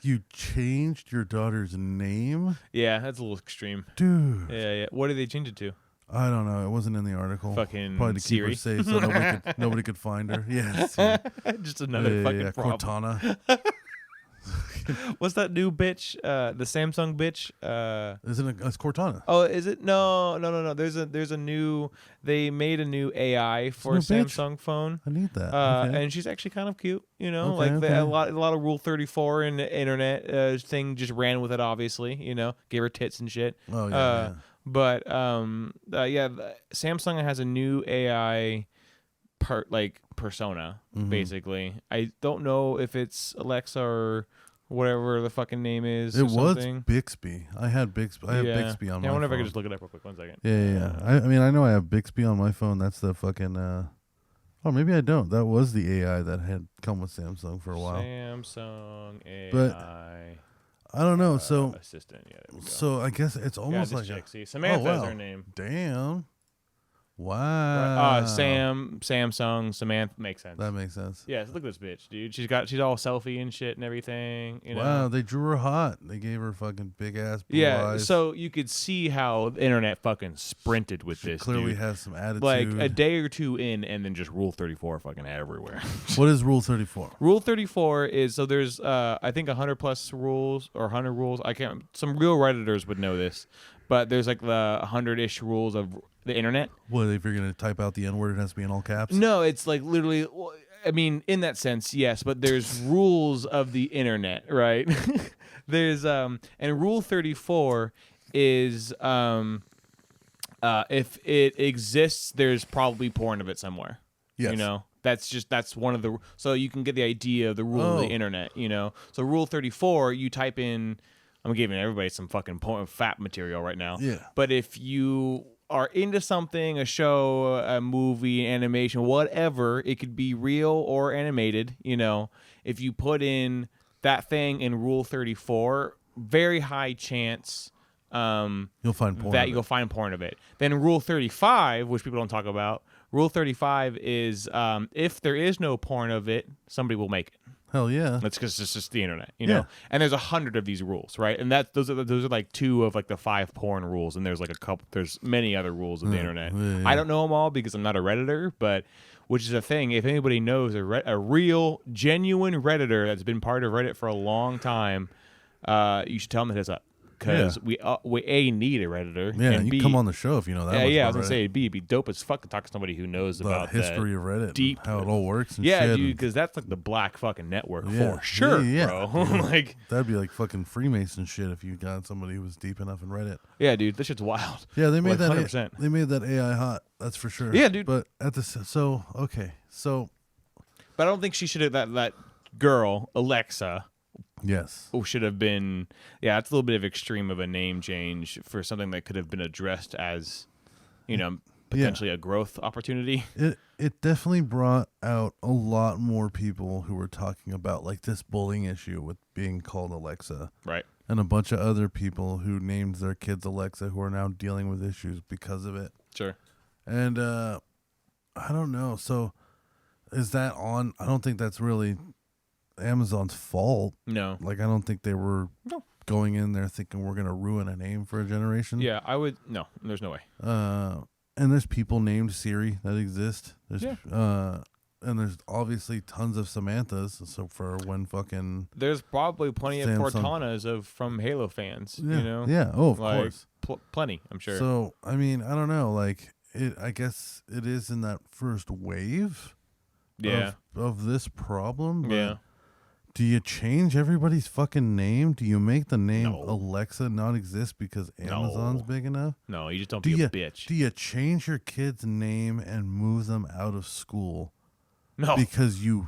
You changed your daughter's name? Yeah, that's a little extreme. Dude. Yeah. What did they change it to? I don't know. It wasn't in the article. Fucking probably to Siri. Keep her safe so nobody could find her. Yes. Just another fucking problem. Cortana. What's that new bitch? The Samsung bitch? Isn't it? It's Cortana. Oh, is it? No. There's a new. They made a new AI for a Samsung phone. I need that. And she's actually kind of cute. A lot of Rule 34 in the internet thing just ran with it. Obviously, gave her tits and shit. Oh yeah. But Samsung has a new AI persona. Basically, I don't know if it's Alexa or whatever the fucking name is. It was Bixby. I had Bixby. I have Bixby on my phone. I wonder if I could just look it up real quick. 1 second. Yeah. I mean, I know I have Bixby on my phone. That's the fucking. Oh, maybe I don't. That was the AI that had come with Samsung for a while. Samsung AI. But I don't know. So assistant. Yeah. There we go. So I guess it's almost like Samantha is her name. Damn. Wow. Samsung, Samantha makes sense. That makes sense. Yeah, look at this bitch, dude. She's all selfie and shit and everything. Wow, they drew her hot. They gave her fucking big ass blue eyes. So you could see how the internet fucking sprinted with this. Clearly dude. Has some attitude. Like a day or two in, and then just Rule 34 fucking everywhere. What is Rule 34? Rule 34 is so there's I think 100 plus rules or 100 rules. I can't. Some real Redditors would know this. But there's like the 100-ish rules of the internet. What, if you're going to type out the N-word, it has to be in all caps? No, it's like literally, I mean, in that sense, yes, but there's rules of the internet, right? There's, and Rule 34 is if it exists, there's probably porn of it somewhere. Yes. You know, that's one of the, so you can get the idea of the rule of the internet, you know. So Rule 34, you type in, I'm giving everybody some fucking porn fat material right now. Yeah. But if you are into something, a show, a movie, animation, whatever, it could be real or animated, you know, if you put in that thing in Rule 34, very high chance you'll find porn that you'll find porn of it. Then Rule 35, which people don't talk about, Rule 35 is if there is no porn of it, somebody will make it. Hell yeah. That's because it's just the internet, you know. And there's 100 of these rules, right? And those are like 2 of like the 5 porn rules, and there's like a couple. There's many other rules of the internet. Yeah. I don't know them all because I'm not a redditor, but which is a thing. If anybody knows a real, genuine redditor that's been part of Reddit for a long time, you should tell them to hit us up. Because we A, need a Redditor. Yeah, and you B, come on the show if you know that much I about was going to Reddit. say, B, it'd be dope as fuck to talk to somebody who knows about the history of Reddit, deep, and how it all works and yeah, shit. dude, because that's like the black fucking network Yeah. for sure, Yeah. bro. Like, that'd be like fucking Freemason shit if you got somebody who was deep enough in Reddit. yeah, dude, this shit's wild. Yeah, they made Like, that 100%. They made that AI hot. That's for sure. Yeah, dude. But at the so But I don't think she should have, that girl, Alexa, yes. should have been, yeah, it's a little bit of extreme of a name change for something that could have been addressed as, you know, potentially a growth opportunity. It definitely brought out a lot more people who were talking about like this bullying issue with being called Alexa. Right. And a bunch of other people who named their kids Alexa who are now dealing with issues because of it. Sure. And I don't know. So is that on? I don't think that's really Amazon's fault. No. Like, I don't think they were going in there thinking we're going to ruin a name for a generation. Yeah, I would. No, there's no way. And there's people named Siri that exist. There's, and there's obviously tons of Samanthas. So for when fucking There's probably plenty of Samsung. Cortanas from Halo fans. yeah, You know. yeah, oh, of Like, course. Plenty, I'm sure. So I mean, I don't know. Like I guess it is in that first wave. Yeah. Of this problem. But Yeah. do you change everybody's fucking name? Do you make the name No. Alexa not exist because Amazon's big enough? No, you just don't Do be you a bitch. Do you change your kid's name and move them out of school No. because you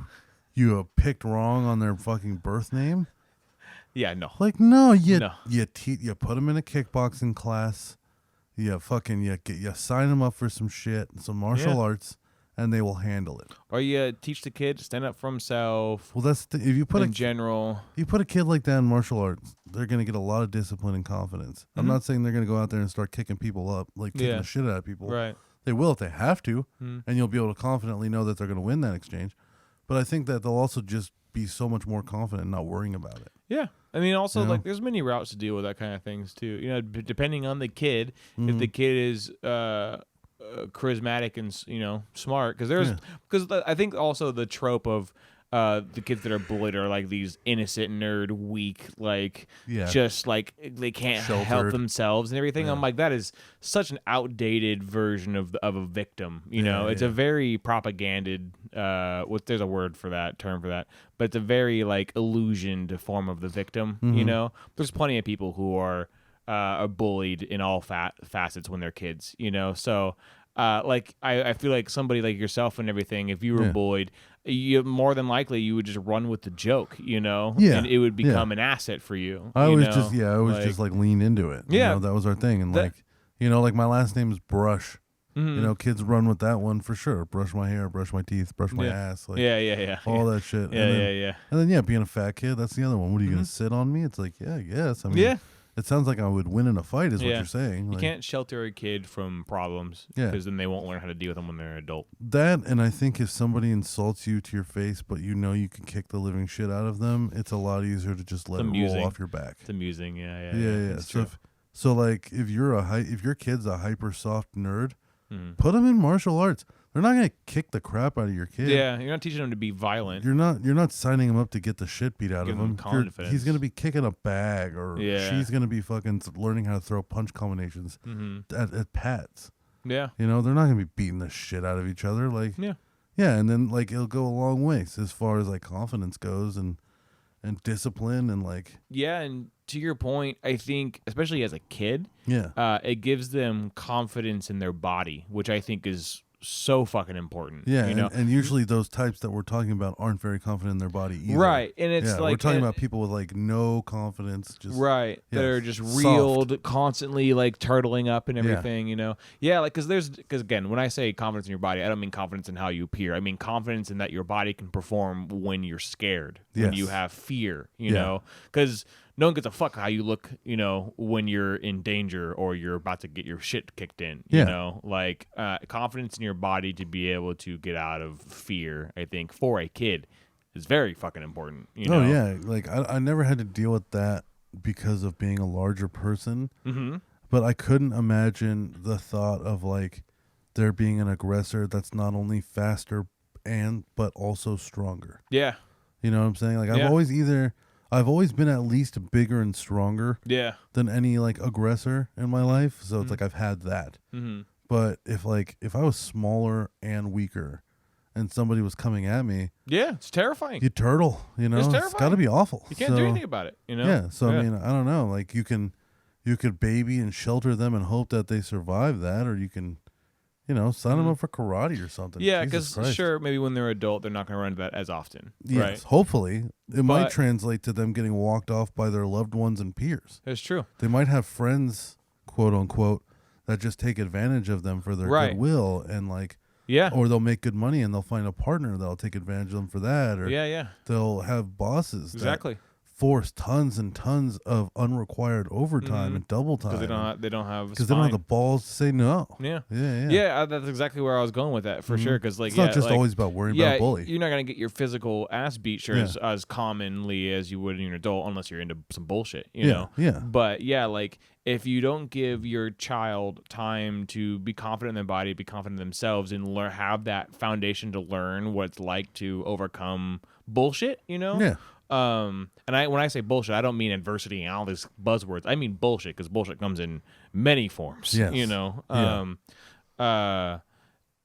picked wrong on their fucking birth name? Yeah, no. Like no, you No. you put them in a kickboxing class, you sign them up for some shit, some martial arts, and they will handle it. Or you teach the kid to stand up for himself. Well, that's if you put in general. you put a kid like that in martial arts, they're gonna get a lot of discipline and confidence. I'm not saying they're gonna go out there and start kicking people up, like kicking the shit out of people. Right. They will if they have to, and you'll be able to confidently know that they're gonna win that exchange. But I think that they'll also just be so much more confident, not worrying about it. Yeah. I mean, also, You know? like, there's many routes to deal with that kind of things, too. You know, depending on the kid, if the kid is charismatic and, you know, smart. Because I think also the trope of the kids that are bullied are, like, these innocent, nerd, weak, like, just, like, they can't help Sheltered. themselves and everything. Yeah. I'm like, that is such an outdated version of a victim, you know? It's a very propaganded, there's a word for that, term for that, but it's a very, like, illusioned form of the victim, you know? There's plenty of people who are bullied in all facets when they're kids, you know? So, like, I feel like somebody like yourself and everything, if you were bullied, you more than likely you would just run with the joke, you know? Yeah. And it would become an asset for you. I you always know? just lean into it. You know, that was our thing. And like, you know, like my last name is Brush. You know, kids run with that one for sure. Brush my hair, brush my teeth, brush my ass. Like, all that shit. And then, being a fat kid, that's the other one. What are you going to sit on me? It's like, yeah, I guess. I mean, it sounds like I would win in a fight is what you're saying. You like, can't shelter a kid from problems because then they won't learn how to deal with them when they're an adult. That, and I think if somebody insults you to your face, but you know you can kick the living shit out of them, it's a lot easier to just let it roll off your back. It's amusing, yeah. So like if your kid's a hyper soft nerd, put them in martial arts. They're not gonna kick the crap out of your kid. Yeah, you're not teaching them to be violent. You're not signing him up to get the shit beat out Give of him. him confidence. He's gonna be kicking a bag, or she's gonna be fucking learning how to throw punch combinations at pads. Yeah, you know, they're not gonna be beating the shit out of each other. Like and then like it'll go a long way as far as like confidence goes, and and discipline and like. Yeah, and to your point, I think especially as a kid, it gives them confidence in their body, which I think is so fucking important. Yeah, you know? and usually those types that we're talking about aren't very confident in their body either. Right, and it's like we're talking about people with like no confidence, just that are just reeled, soft. constantly like turtling up and everything. You know, because again, when I say confidence in your body, I don't mean confidence in how you appear. I mean confidence in that your body can perform when you're scared, when you have fear. You know, because no one gives a fuck how you look, you know, when you're in danger or you're about to get your shit kicked in. You know, like confidence in your body to be able to get out of fear, I think, for a kid is very fucking important. You know? Oh, yeah. Like, I never had to deal with that because of being a larger person. Mm-hmm. But I couldn't imagine the thought of, like, there being an aggressor that's not only faster but also stronger. Yeah. You know what I'm saying? Like, I've always been at least bigger and stronger than any like aggressor in my life. So it's like I've had that. Mm-hmm. But if I was smaller and weaker and somebody was coming at me, it's terrifying. You turtle, you know, it's got to be awful. You can't do anything about it, you know? Yeah. So I mean, I don't know. Like you could baby and shelter them and hope that they survive that, or you can, you know, sign them up for karate or something. Yeah, because sure, maybe when they're adult, they're not going to run into that as often. Yes, right? Hopefully. It might translate to them getting walked off by their loved ones and peers. That's true. They might have friends, quote unquote, that just take advantage of them for their goodwill and like, or they'll make good money and they'll find a partner that'll take advantage of them for that. Or they'll have bosses that force tons and tons of unrequired overtime and double time because they don't have the balls to say no. Yeah. That's exactly where I was going with that for sure. Because like it's not just always about worrying about a bully. You're not gonna get your physical ass beat as commonly as you would in an adult unless you're into some bullshit. You know. Yeah. But like if you don't give your child time to be confident in their body, be confident in themselves, and have that foundation to learn what it's like to overcome bullshit. You know. Yeah. And when I say bullshit, I don't mean adversity and all these buzzwords. I mean bullshit because bullshit comes in many forms. Yes. You know,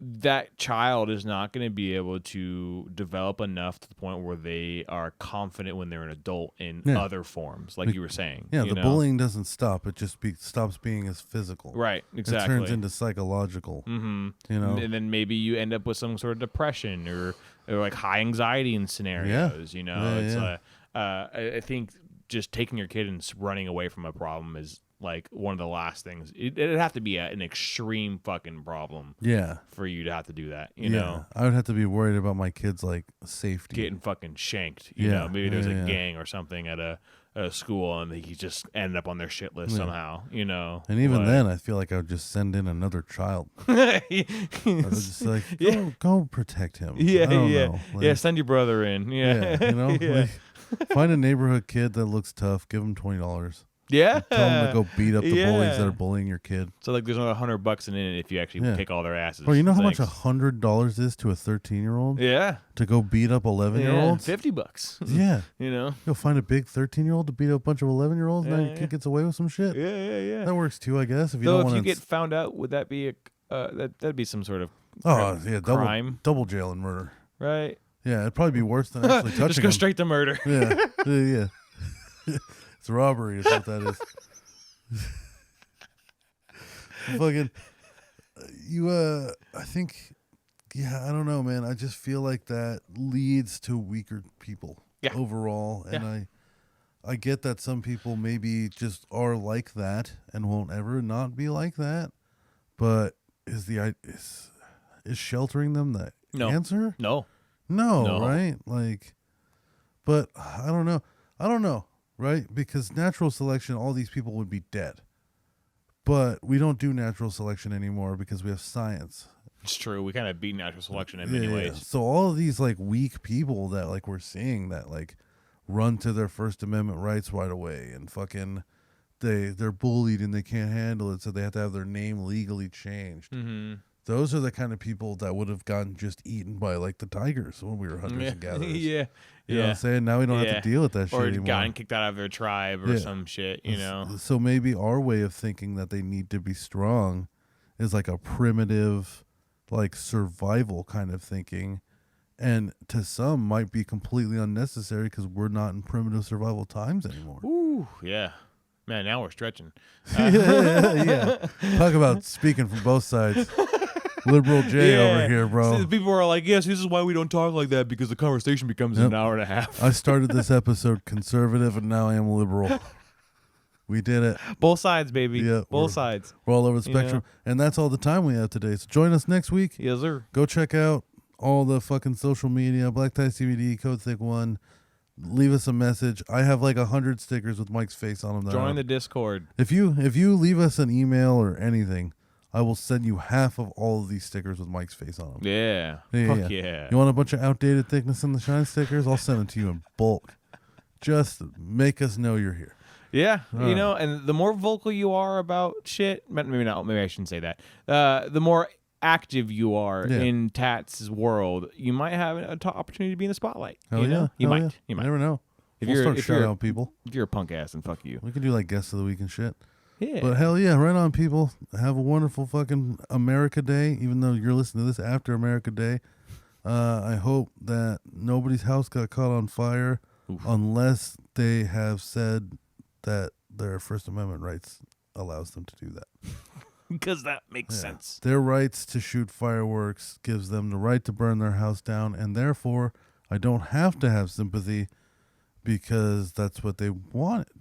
that child is not going to be able to develop enough to the point where they are confident when they're an adult in other forms, like you were saying. Yeah, the bullying doesn't stop; it just stops being as physical. Right, exactly. It turns into psychological. Mm-hmm. You know, and then maybe you end up with some sort of depression or like high anxiety in scenarios. You know, I think just taking your kid and running away from a problem is like one of the last things. It'd have to be an extreme fucking problem. Yeah. For you to have to do that, you know? I would have to be worried about my kids' like safety. Getting fucking shanked. You know, maybe there's a gang or something at a school and he just ended up on their shit list somehow, you know? And even then, I feel like I would just send in another child. I was just like, go protect him. Like, send your brother in. Yeah. You know? Like, find a neighborhood kid that looks tough, give him $20. Yeah. Tell them to go beat up the bullies that are bullying your kid. So like there's another $100 in it if you actually kick all their asses. Well, you know how much $100 is to a 13-year-old? Yeah. To go beat up 11-year-olds? $50. Yeah. You know? You'll find a big 13-year-old to beat up a bunch of 11-year-olds and your kid gets away with some shit. Yeah. That works too, I guess. If you don't want to get found out, would that be that'd be some sort of crime? Double jail and murder. Right. Yeah, it'd probably be worse than actually touching Just go straight to murder. Yeah. It's robbery is what that is. Fucking I think I don't know, man. I just feel like that leads to weaker people overall. And I get that some people maybe just are like that and won't ever not be like that. But is sheltering them the answer? No, right? Like, but I don't know. Right? Because natural selection, all these people would be dead. But we don't do natural selection anymore because we have science. It's true. We kind of beat natural selection in many ways. So all of these like weak people that like we're seeing that like run to their First Amendment rights right away and fucking they're bullied and they can't handle it, so they have to have their name legally changed. Mm-hmm. Those are the kind of people that would have gotten just eaten by like the tigers when we were hunters and gatherers. You know what I'm saying? Now we don't have to deal with that shit anymore. Or gotten kicked out of their tribe or some shit, you know? So maybe our way of thinking that they need to be strong is like a primitive, like survival kind of thinking. and to some might be completely unnecessary because we're not in primitive survival times anymore. Ooh, yeah. Man, now we're stretching. Yeah. Talk about speaking from both sides. Liberal J over here, bro. See, people are like, yes, this is why we don't talk like that, because the conversation becomes an hour and a half. I started this episode conservative, and now I am liberal. We did it. Both sides, baby. Yeah, Both sides. We're all over the spectrum. And that's all the time we have today. So join us next week. Yes, sir. Go check out all the fucking social media, Black Tie CBD, Code Thick One. Leave us a message. I have like 100 stickers with Mike's face on them. Join the Discord. If you leave us an email or anything, I will send you half of all of these stickers with Mike's face on them. Yeah. Fuck yeah. You want a bunch of outdated thickness in the shine stickers? I'll send them to you in bulk. Just make us know you're here. Yeah, you know, and the more vocal you are about shit, maybe not, maybe I shouldn't say that. The more active you are in Tats' world, you might have an opportunity to be in the spotlight. Hell you know? You might. You might. Never know. If We'll you're start if shouting you're out people. If you're a punk ass, then fuck you. We can do like guests of the week and shit. Yeah. But hell yeah, right on, people. Have a wonderful fucking America Day, even though you're listening to this after America Day. I hope that nobody's house got caught on fire unless they have said that their First Amendment rights allows them to do that. Because that makes sense. Their rights to shoot fireworks gives them the right to burn their house down, and therefore I don't have to have sympathy because that's what they wanted.